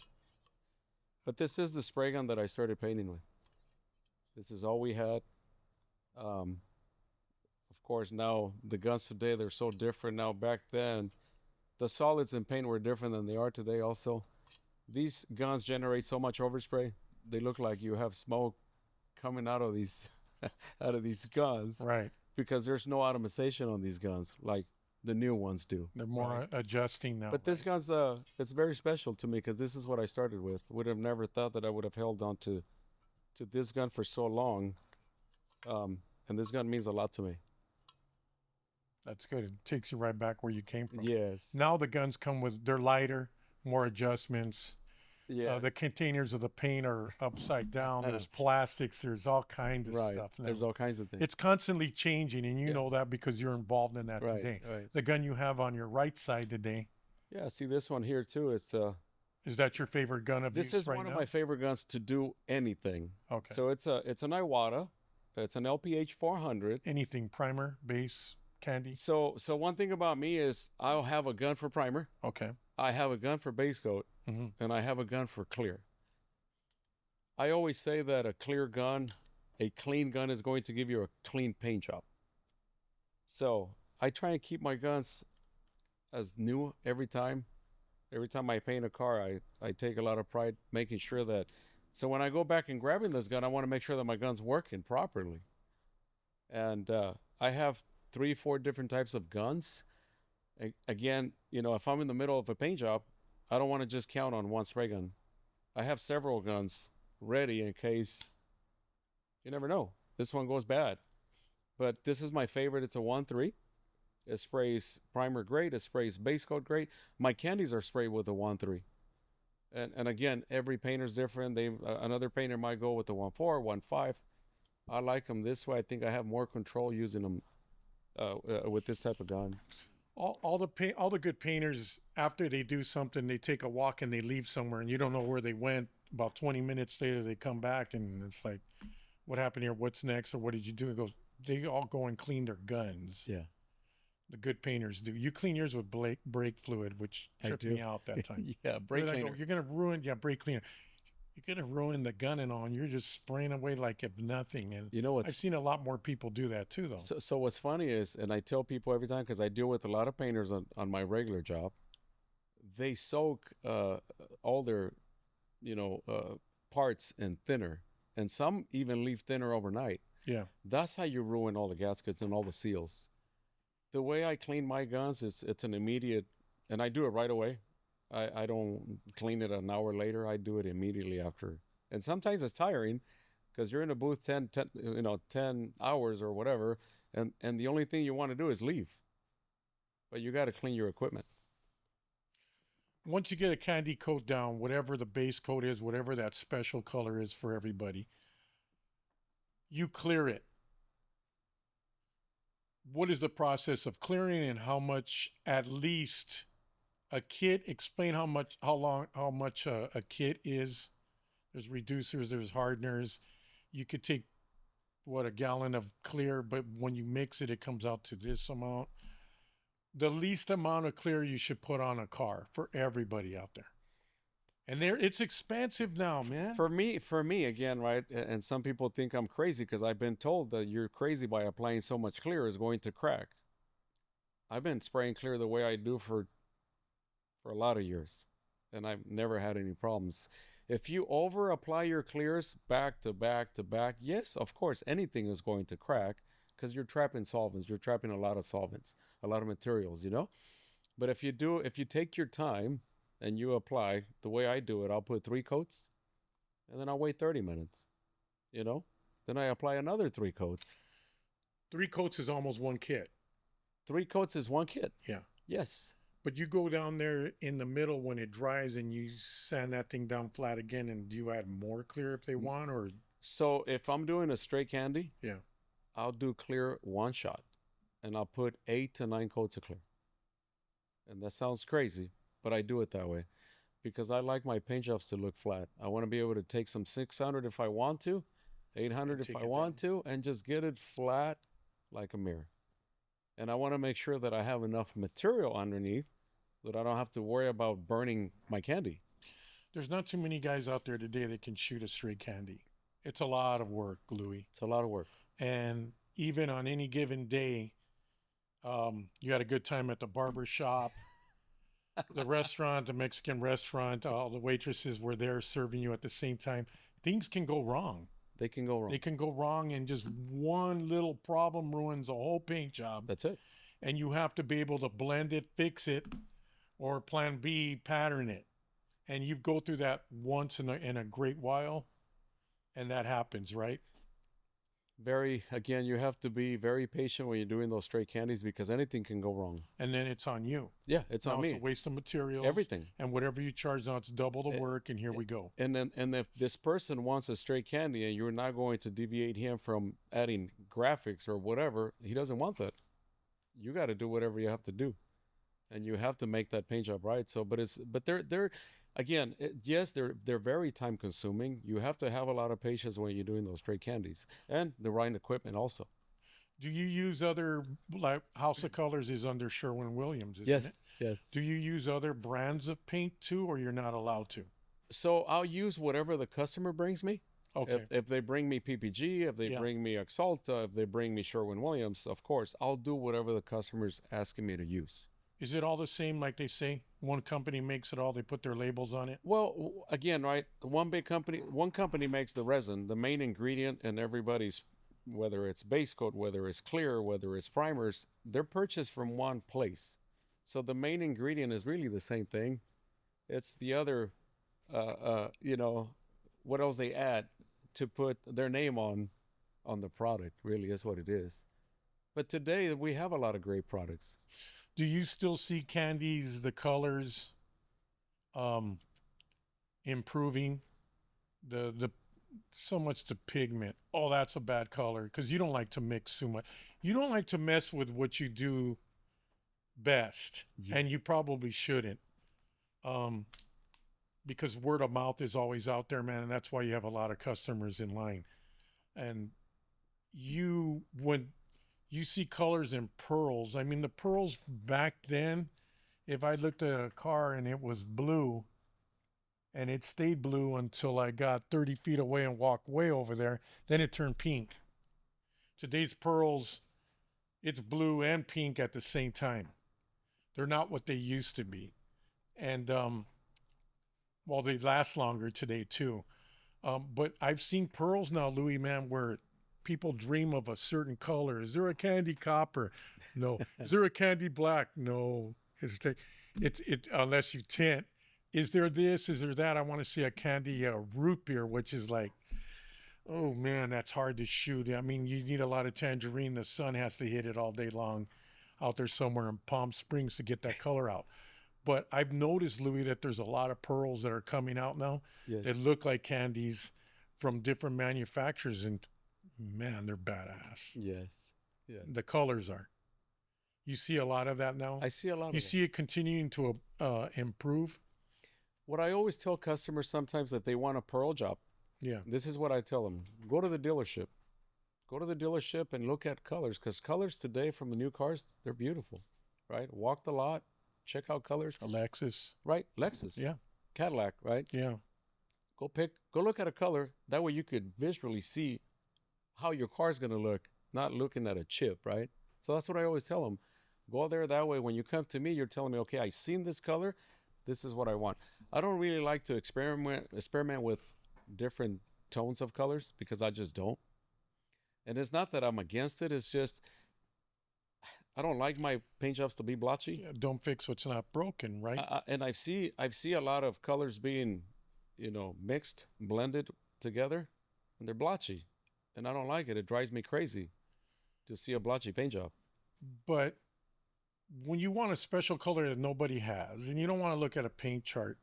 But this is the spray gun that I started painting with. This is all we had. Um, of course, now the guns today, they're so different. Now, back then, the solids in paint were different than they are today also. These guns generate so much overspray. They look like you have smoke coming out of these out of these guns Right. because there's no automation on these guns like the new ones do. They're more Right. adjusting now. But this gun's it's very special to me because this is what I started with. Would have never thought that I would have held on to this gun for so long. And this gun means a lot to me. That's good. It takes you right back where you came from. Yes. Now the guns come with, they're lighter, more adjustments. Yeah. The containers of the paint are upside down. There's plastics. There's all kinds of Right. stuff now. There's all kinds of things. It's constantly changing, and you Yeah. know that because you're involved in that Right. today. Right. The gun you have on your right side today, Yeah. See this one here too. It's is that your favorite gun of this use is right one now? of my favorite guns to do anything. Okay. So it's an Iwata. It's an LPH 400. Anything, primer, base, candy? So one thing about me is I'll have a gun for primer. Okay. I have a gun for base coat, Mhm. and I have a gun for clear. I always say that a clear gun, a clean gun is going to give you a clean paint job. So I try and keep my guns as new every time. Every time I paint a car, I take a lot of pride making sure that. So when I go back and grabbing this gun, I want to make sure that my gun's working properly. And I have 3, 4 different types of guns. Again, if I'm in the middle of a paint job, I don't want to just count on one spray gun. I have several guns ready in case, you never know, this one goes bad. But this is my favorite. It's a 1-3. It sprays primer great. It sprays base coat great. My candies are sprayed with a 1-3. And again, every painter's different. Another painter might go with the 1-4, 1-5. I like them this way. I think I have more control using them with this type of gun. All the good painters, after they do something, they take a walk and they leave somewhere, and you don't know where they went. About 20 minutes later, they come back, and it's like, what happened here? What's next? Or what did you do? It goes, they all go and clean their guns. Yeah. The good painters do. You clean yours with brake fluid, which tripped me out that time. Yeah, brake cleaner. You're going to ruin, brake cleaner. You're going to ruin the gun and all, and you're just spraying away like if nothing. And You know what's I've seen a lot more people do that too, though. So what's funny is, and I tell people every time because I deal with a lot of painters on my regular job, they soak all their, parts in thinner, and some even leave thinner overnight. Yeah. That's how you ruin all the gaskets and all the seals. The way I clean my guns is it's an immediate, and I do it right away. I don't clean it an hour later. I do it immediately after. And sometimes it's tiring because you're in a booth 10 hours or whatever, and the only thing you want to do is leave. But you got to clean your equipment. Once you get a candy coat down, whatever the base coat is, whatever that special color is for everybody, you clear it. What is the process of clearing, and how much at least a kit? Explain how much a kit is. There's reducers, there's hardeners. You could take a gallon of clear, but when you mix it, it comes out to this amount. The least amount of clear you should put on a car for everybody out there. And it's expensive now, man. For me again, right? And some people think I'm crazy because I've been told that you're crazy by applying so much clear is going to crack. I've been spraying clear the way I do for a lot of years, and I've never had any problems. If you over apply your clears back to back to back, yes, of course, anything is going to crack because you're trapping solvents. You're trapping a lot of solvents, a lot of materials, But if you take your time and you apply the way I do it, I'll put 3 coats and then I'll wait 30 minutes, Then I apply another 3 coats. 3 coats is almost one kit. 3 coats is one kit. Yeah. Yes. But you go down there in the middle when it dries and you sand that thing down flat again, and do you add more clear if they want, or? So if I'm doing a straight candy, Yeah, I'll do clear one shot and I'll put 8 to 9 coats of clear. And that sounds crazy, but I do it that way because I like my paint jobs to look flat. I want to be able to take some 600 if I want to, 800 if I want to, and just get it flat like a mirror. and I want to make sure that I have enough material underneath that I don't have to worry about burning my candy. There's not too many guys out there today that can shoot a straight candy. It's a lot of work, Louis. It's a lot of work. And even on any given day, you had a good time at the barber shop, the restaurant, the Mexican restaurant, all the waitresses were there serving you at the same time. Things can go wrong. They can go wrong. They can go wrong, and just one little problem ruins a whole paint job. That's it. And you have to be able to blend it, fix it, or plan B, pattern it. And you go through that once in a great while, and that happens, right? Again, you have to be very patient when you're doing those straight candies because anything can go wrong. And then it's on you. Yeah, it's Now on it's me. a waste of materials. Everything. And whatever you charge now, it's double the Eh, work, and here we go. And if this person wants a straight candy and you're not going to deviate him from adding graphics or whatever, he doesn't want that. You got to do whatever you have to do, and you have to make that paint job right. So, but they're again, yes, they're very time consuming. You have to have a lot of patience when you're doing those straight candies and the right equipment also. Do you use other, like House of Colors is under Sherwin-Williams, isn't Yes, it? yes. Do you use other brands of paint too, or you're not allowed to? So I'll use whatever the customer brings me. Okay. If they bring me PPG, if they Yeah. bring me Axalta, if they bring me Sherwin-Williams, of course, I'll do whatever the customer's asking me to use. Is it all the same, like they say? One company makes it all, they put their labels on it? Well, again, right? One company makes the resin, the main ingredient, and everybody's, whether it's base coat, whether it's clear, whether it's primers, they're purchased from one place. So the main ingredient is really the same thing. It's the other, what else they add to put their name on the product. Really, is what it is. But today we have a lot of great products. Do you still see candies, the colors, improving? The so much the pigment. Oh, that's a bad color, because you don't like to mix too much. You don't like to mess with what you do best, and you probably shouldn't. Because word of mouth is always out there, man, and that's why you have a lot of customers in line. And when you see colors in pearls, I mean, the pearls back then, if I looked at a car and it was blue and it stayed blue until I got 30 feet away and walked way over there, then it turned pink. Today's pearls, it's blue and pink at the same time. They're not what they used to be. And, well, they last longer today too. But I've seen pearls now, Louis, man, where people dream of a certain color. Is there a candy copper? No. Is there a candy black? No. It's unless you tint. Is there this? Is there that? I want to see a candy root beer, which is like, oh man, that's hard to shoot. I mean, you need a lot of tangerine. The sun has to hit it all day long out there somewhere in Palm Springs to get that color out. But I've noticed, Louis, that there's a lot of pearls that are coming out now that look like candies from different manufacturers, and man, they're badass. Yes. Yeah. The colors are. You see a lot of that now? I see a lot of You that. see it continuing to improve? What I always tell customers sometimes that they want a pearl job. Yeah. This is what I tell them. Go to the dealership. Go to the dealership and look at colors, because colors today from the new cars, they're beautiful, right? Walk the lot, check out colors. A Lexus. Right? Lexus. Yeah. Cadillac, right? Yeah. Go look at a color. That way you could visually see how your car's going to look, not looking at a chip, right? So that's what I always tell them. Go there that way. When you come to me, you're telling me, okay, I seen this color. This is what I want. I don't really like to experiment with different tones of colors, because I just don't. And it's not that I'm against it. It's just I don't like my paint jobs to be blotchy. Yeah, don't fix what's not broken, right? And I see a lot of colors being, mixed, blended together, and they're blotchy, and I don't like it. It drives me crazy to see a blotchy paint job. But when you want a special color that nobody has, and you don't want to look at a paint chart,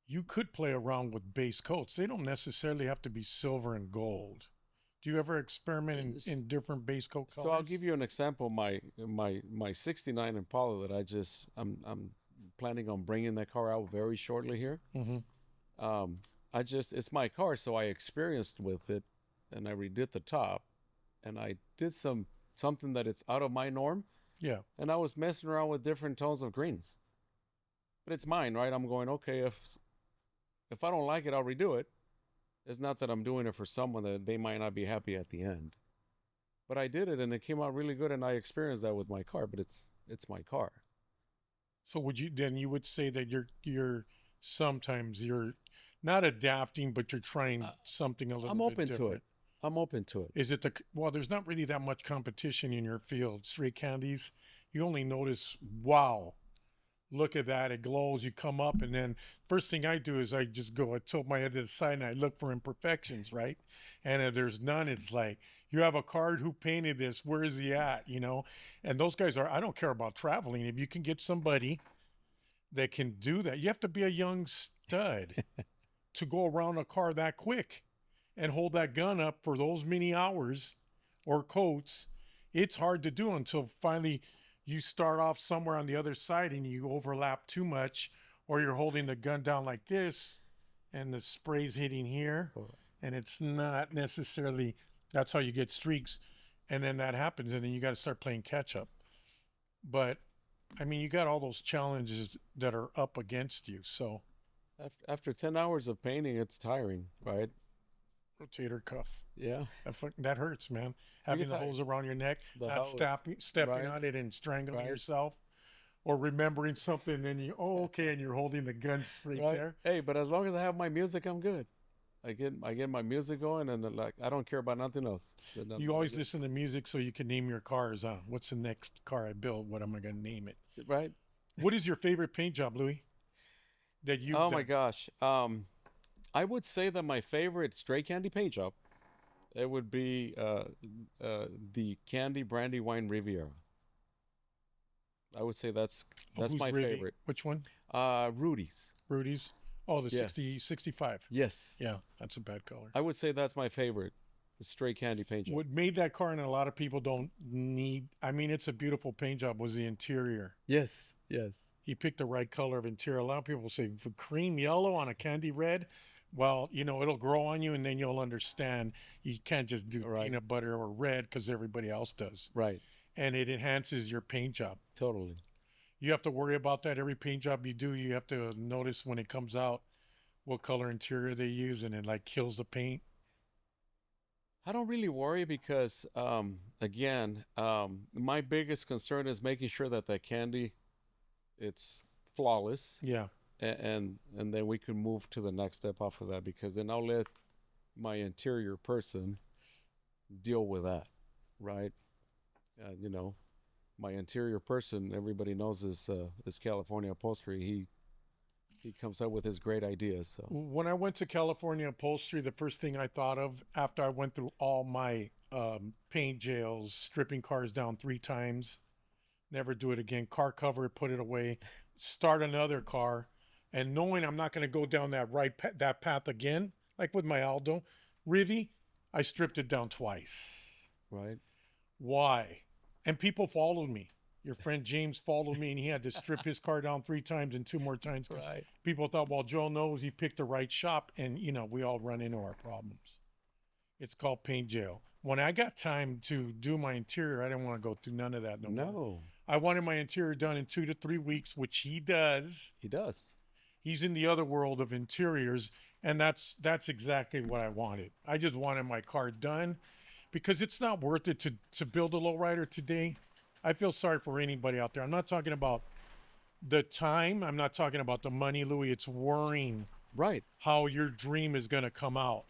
you could play around with base coats. They don't necessarily have to be silver and gold. Do you ever experiment in different base coat colors? So I'll give you an example. My 69 Impala that I'm planning on bringing that car out very shortly here. Mm-hmm. It's my car, so I experienced with it, and I redid the top, and I did some something that it's out of my norm. Yeah. And I was messing around with different tones of greens. But it's mine, right? I'm going, okay, if I don't like it, I'll redo it. It's not that I'm doing it for someone that they might not be happy at the end. But I did it and it came out really good, and I experienced that with my car, but it's my car. So you would say that you're sometimes you're not adapting, but you're trying something a little I'm bit open to different. it. I'm open to it. Is it well, there's not really that much competition in your field. Straight candies, you only notice, wow, look at that, it glows. You come up, and then first thing I do is I just go, I tilt my head to the side and I look for imperfections, right? And if there's none, it's like, you have a card, who painted this? Where is he at? You know? And those guys I don't care about traveling. If you can get somebody that can do that, you have to be a young stud to go around a car that quick and hold that gun up for those many hours or coats. It's hard to do until finally you start off somewhere on the other side and you overlap too much, or you're holding the gun down like this and the spray's hitting here, and it's not necessarily, that's how you get streaks. And then that happens, and then you got to start playing catch up. But I mean, you got all those challenges that are up against you. So after 10 hours of painting, it's tiring, right? rotator cuff. Yeah. That hurts, man. Having the hose around your neck, not stepping on it and strangling yourself, or remembering something, and then okay, and you're holding the gun straight there. Hey, but as long as I have my music, I'm good. I get my music going, and like I don't care about nothing else. You always listen to music so you can name your cars, huh? What's the next car I build? What am I going to name it? Right. What is your favorite paint job, Louis? That you? Oh my gosh. I would say that my favorite Stray Candy paint job, it would be the Candy Brandy Wine Riviera. I would say that's my favorite. Which one? Rudy's. Rudy's. Oh, the 65. Yes. Yeah, that's a bad color. I would say that's my favorite, the Stray Candy paint job. What made that car, and a lot of people don't need, I mean, it's a beautiful paint job, was the interior. Yes, yes. He picked the right color of interior. A lot of people say, for cream yellow on a candy red, well, you know, it'll grow on you, and then you'll understand you can't just do peanut butter or red because everybody else does. Right. And it enhances your paint job. Totally. You have to worry about that every paint job you do. You have to notice when it comes out what color interior they use, and it like kills the paint. I don't really worry because, again, my biggest concern is making sure that that candy, it's flawless. Yeah. And then we can move to the next step off of that, because then I'll let my interior person deal with that, right? You know, my interior person, everybody knows, is California Upholstery. He comes up with his great ideas. So when I went to California Upholstery, the first thing I thought of after I went through all my paint jails, stripping cars down 3 times, never do it again, car cover it, put it away, start another car, and knowing I'm not going to go down that path again, like with my Aldo Rivi, I stripped it down twice. Right. Why? And people followed me. Your friend James followed me, and he had to strip his car down 3 times and 2 more times because people thought, well, Joe knows he picked the right shop, and you know, we all run into our problems. It's called paint jail. When I got time to do my interior, I didn't want to go through none of that no more. I wanted my interior done in 2 to 3 weeks, which he does. He does. He's in the other world of interiors, and that's exactly what I wanted. I just wanted my car done because it's not worth it to build a lowrider today. I feel sorry for anybody out there. I'm not talking about the time. I'm not talking about the money, Louis. It's worrying how your dream is going to come out.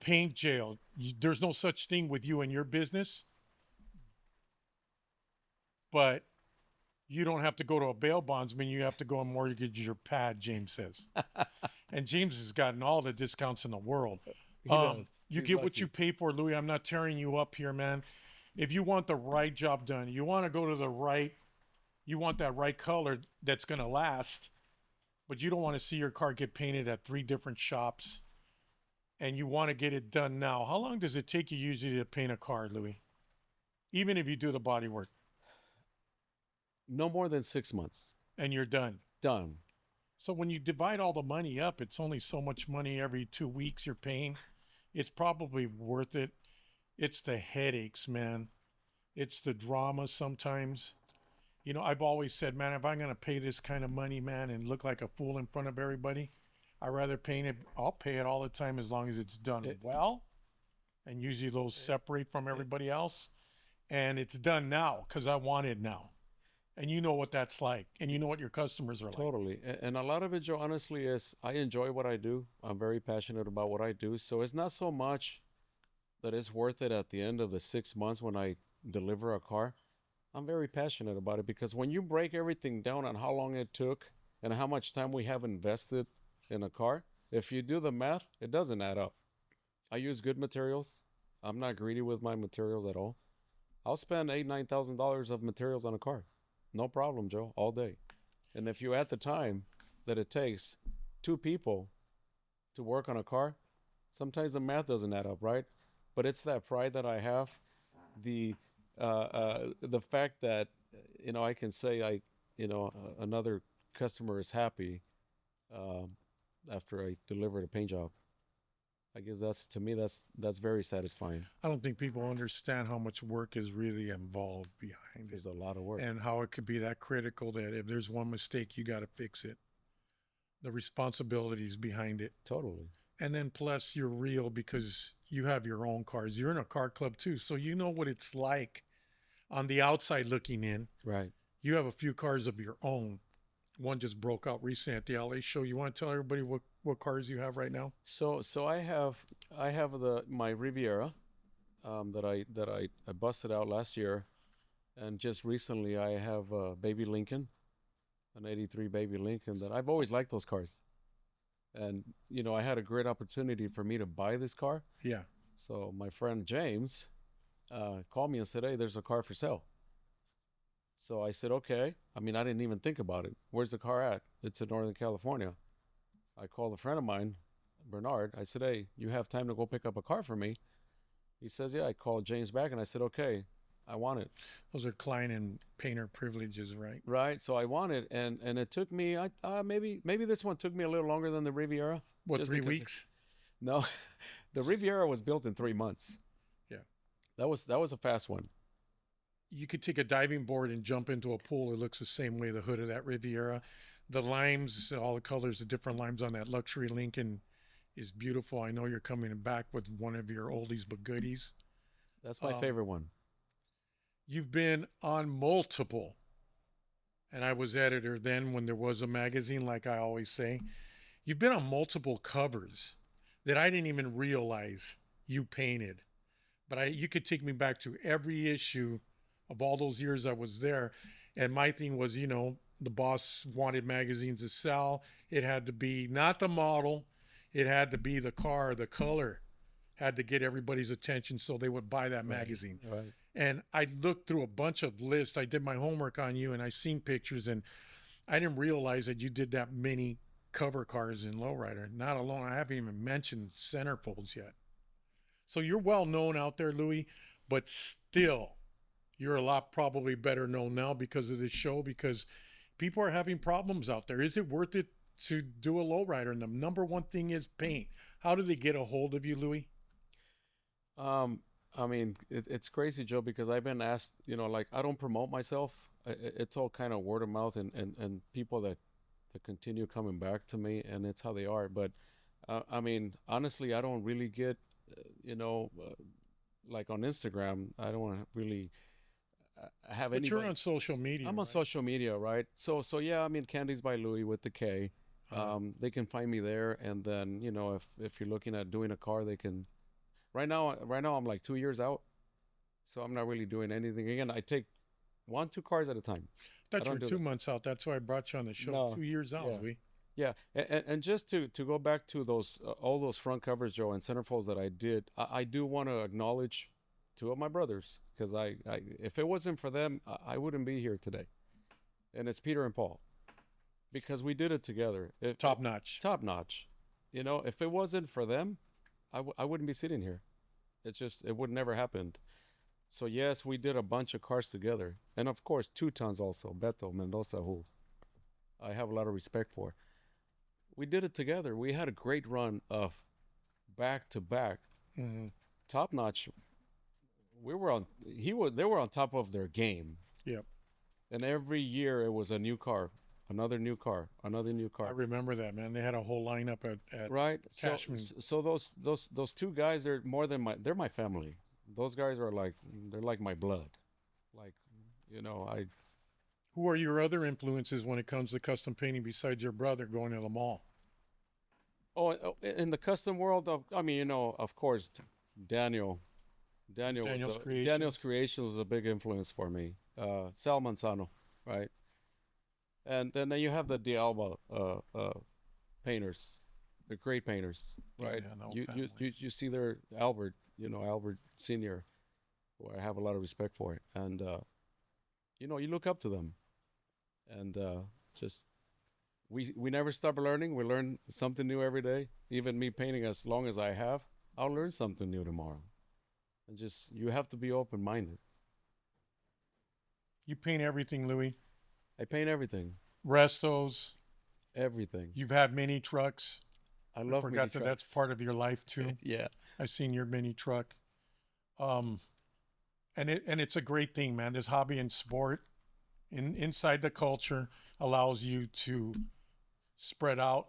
Paint jail. There's no such thing with you and your business, but you don't have to go to a bail bondsman. You have to go and mortgage your pad, James says. And James has gotten all the discounts in the world. You get what you pay for, Louis. I'm not tearing you up here, man. If you want the right job done, you want to go to you want that right color that's going to last, but you don't want to see your car get painted at 3 different shops, and you want to get it done now. How long does it take you usually to paint a car, Louis? Even if you do the body work? No more than 6 months. And you're done? Done. So when you divide all the money up, it's only so much money every 2 weeks you're paying. It's probably worth it. It's the headaches, man. It's the drama sometimes. You know, I've always said, man, if I'm going to pay this kind of money, man, and look like a fool in front of everybody, I'd rather pay it. I'll pay it all the time as long as it's done It, well. And usually those separate from it, everybody else. And it's done now because I want it now. And you know what that's like. And you know what your customers are like. totally. And a lot of it, Joe, honestly, is I enjoy what I do. I'm very passionate about what I do. So it's not so much that it's worth it at the end of the 6 months when I deliver a car. I'm very passionate about it because when you break everything down on how long it took and how much time we have invested in a car, if you do the math, it doesn't add up. I use good materials. I'm not greedy with my materials at all. I'll spend $8,000, $9,000 of materials on a car. No problem, Joe, all day. And if you add the time that it takes two people to work on a car, sometimes the math doesn't add up, right? But it's that pride that I have, the the fact that I can say another customer is happy um, after I delivered a paint job. I guess that's to me that's very satisfying. I don't think people understand how much work is really involved behind it There's a lot of work. and how it could be that critical that if there's one mistake, you got to fix it. The responsibilities behind it. Totally. And then plus you're real because you have your own cars. You're in a car club too. So you know what it's like on the outside looking in. Right. You have a few cars of your own. One just broke out recently at the LA show. You want to tell everybody what cars you have right now? So I have my Riviera that I busted out last year, and just recently I have a baby Lincoln, an '83 baby Lincoln that I've always liked those cars, and I had a great opportunity for me to buy this car. Yeah. So my friend James called me and said, "Hey, there's a car for sale." So I said, "Okay." I mean, I didn't even think about it. Where's the car at? It's in Northern California. I called a friend of mine, Bernard. I said, "Hey, you have time to go pick up a car for me?" He says, "Yeah." I called James back and I said, "Okay, I want it." Those are client and painter privileges, right? Right. So I want it, and it took me. Maybe this one took me a little longer than the Riviera. What, Just three because weeks? no, the Riviera was built in 3 months. Yeah. That was a fast one. You could take a diving board and jump into a pool. It looks the same way, the hood of that Riviera. The limes, all the colors, the different limes on that luxury Lincoln is beautiful. I know you're coming back with one of your oldies but goodies. That's my Um, favorite one. you've been on multiple, and I was editor then when there was a magazine, like I always say. You've been on multiple covers that I didn't even realize you painted. But you could take me back to every issue of all those years I was there. And my thing was, the boss wanted magazines to sell. It had to be not the model, it had to be the car, the color had to get everybody's attention so they would buy that Right. magazine. Right. And I looked through a bunch of lists. I did my homework on you and I seen pictures, and I didn't realize that you did that many cover cars in Lowrider. Not alone, I haven't even mentioned centerfolds yet. So you're well known out there, Louis, but still, you're a lot probably better known now because of this show, because people are having problems out there. Is it worth it to do a lowrider? And the number one thing is paint. How do they get a hold of you, Louis? Um, I mean, it's crazy, Joe, because I've been asked, like I don't promote myself. It's all kind of word of mouth and people that continue coming back to me, and it's how they are. But I mean, honestly, I don't really get, you know, uh, like on Instagram, I don't want to really have But you're anybody. on social media, I'm on right? social media, right? So yeah, I mean, Candies by Louis with the K. They can find me there, and then if you're looking at doing a car, they can. Right now, I'm like 2 years out, so I'm not really doing anything. Again, I take one, two cars at a time. I Thought you don't were do two that. months out. That's why I brought you on the show. No, 2 years out, yeah, Louis. yeah, and just to go back to those all those front covers, Joe, and centerfolds that I did, I do want to acknowledge two of my brothers because I if it wasn't for them, I wouldn't be here today. And it's Peter and Paul because we did it together. Top notch. Top notch. If it wasn't for them, I wouldn't be sitting here. It would never happened. So yes, we did a bunch of cars together, and of course, two tons also. Beto Mendoza, who I have a lot of respect for. We did it together. We had a great run of back to back Hmm. top notch we were on. They were on top of their game, Yep. and every year it was a new car, another new car, another new I car. remember that, man. They had a whole lineup at Right. So Cashman. so those two guys are more than they're my family. Those guys are like they're like my blood. Like, I Who are your other influences when it comes to custom painting besides your brother going to the mall? in the custom world I mean, of course, Daniel Daniel's Daniel's Creations. creation was a big influence for me. Sal Manzano, right? And then you have the D'Alba painters, the great painters, right? Yeah, no, You see their Albert, Albert Senior, who I have a lot of respect for, and you look up to them, and just we never stop learning. We learn something new every day. Even me painting as long as I have, I'll learn something new tomorrow, and just you have to be open minded. You paint everything, Louis. I paint everything, Restos. everything. You've had mini trucks. I I love mini forgot that that's trucks. part of your life too. Yeah, I've seen your mini truck. Um, and it's a great thing, man. This hobby and sport inside the culture allows you to spread out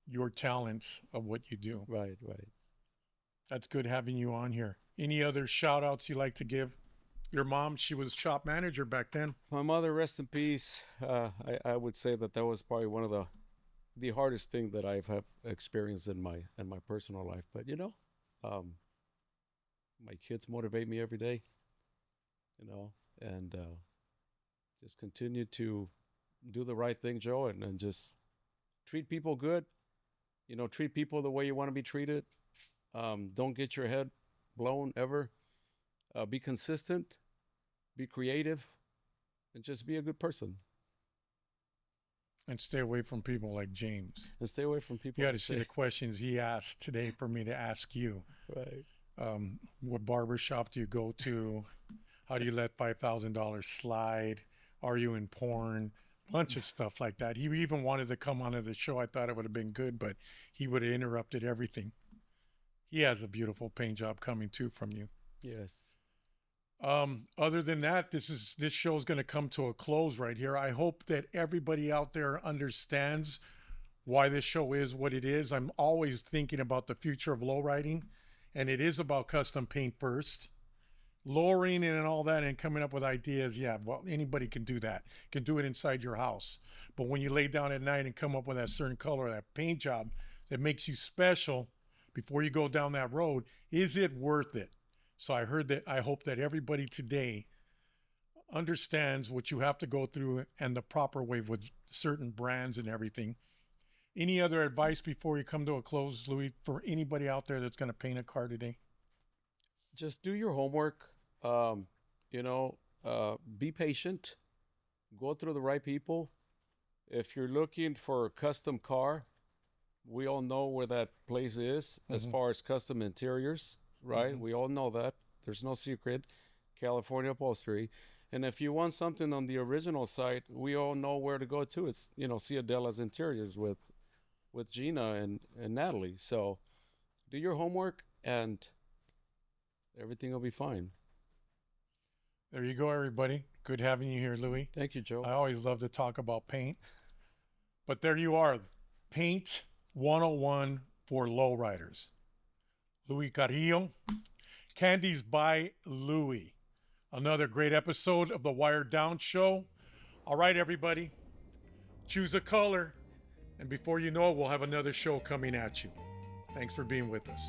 your talents of what you do. right, right. That's good having you on here. Any other shout outs you like to give? Your mom, she was shop manager back then. My mother, rest in peace. I would say that was probably one of the hardest thing that I've have experienced in my personal life. But um, my kids motivate me every day. And just continue to do the right thing, Joe, and just treat people good. Treat people the way you want to be treated. Don't get your head blown ever. Be consistent. Be creative, and just be a good person. And stay away from people like James. And stay away from people. You got to who see say- the questions he asked today for me to ask you. Right. What barber shop do you go to? How do you let $5,000 slide? Are you in porn? Bunch of stuff like that. He even wanted to come onto the show. I thought it would have been good, but he would have interrupted everything. He has a beautiful paint job coming too from you. Yes. Other than that, this show is going to come to a close right here. I hope that everybody out there understands why this show is what it is. I'm always thinking about the future of lowriding, and it is about custom paint first. Lowering and all that and coming up with ideas, yeah, well, anybody can do that. Can do it inside your house. But when you lay down at night and come up with that certain color, that paint job that makes you special before you go down that road, is it worth it? So I hope that everybody today understands what you have to go through and the proper way with certain brands and everything. Any other advice before you come to a close, Louis, for anybody out there that's going to paint a car today? Just do your homework. Be patient. Go through the right people. If you're looking for a custom car, we all know where that place is as far as custom interiors, right? We all know that. There's no secret. California Upholstery. And if you want something on the original site, we all know where to go to. It's, Ciadella's Interiors with Gina and Natalie. So do your homework and everything will be fine. There you go, everybody. Good having you here, Louis. Thank you, Joe. I always love to talk about paint. But there you are, Paint 101 for lowriders. Louis Carrillo. Candies by Louis. Another great episode of the Wired Down Show. All right, everybody. Choose a color. And before you know it, we'll have another show coming at you. Thanks for being with us.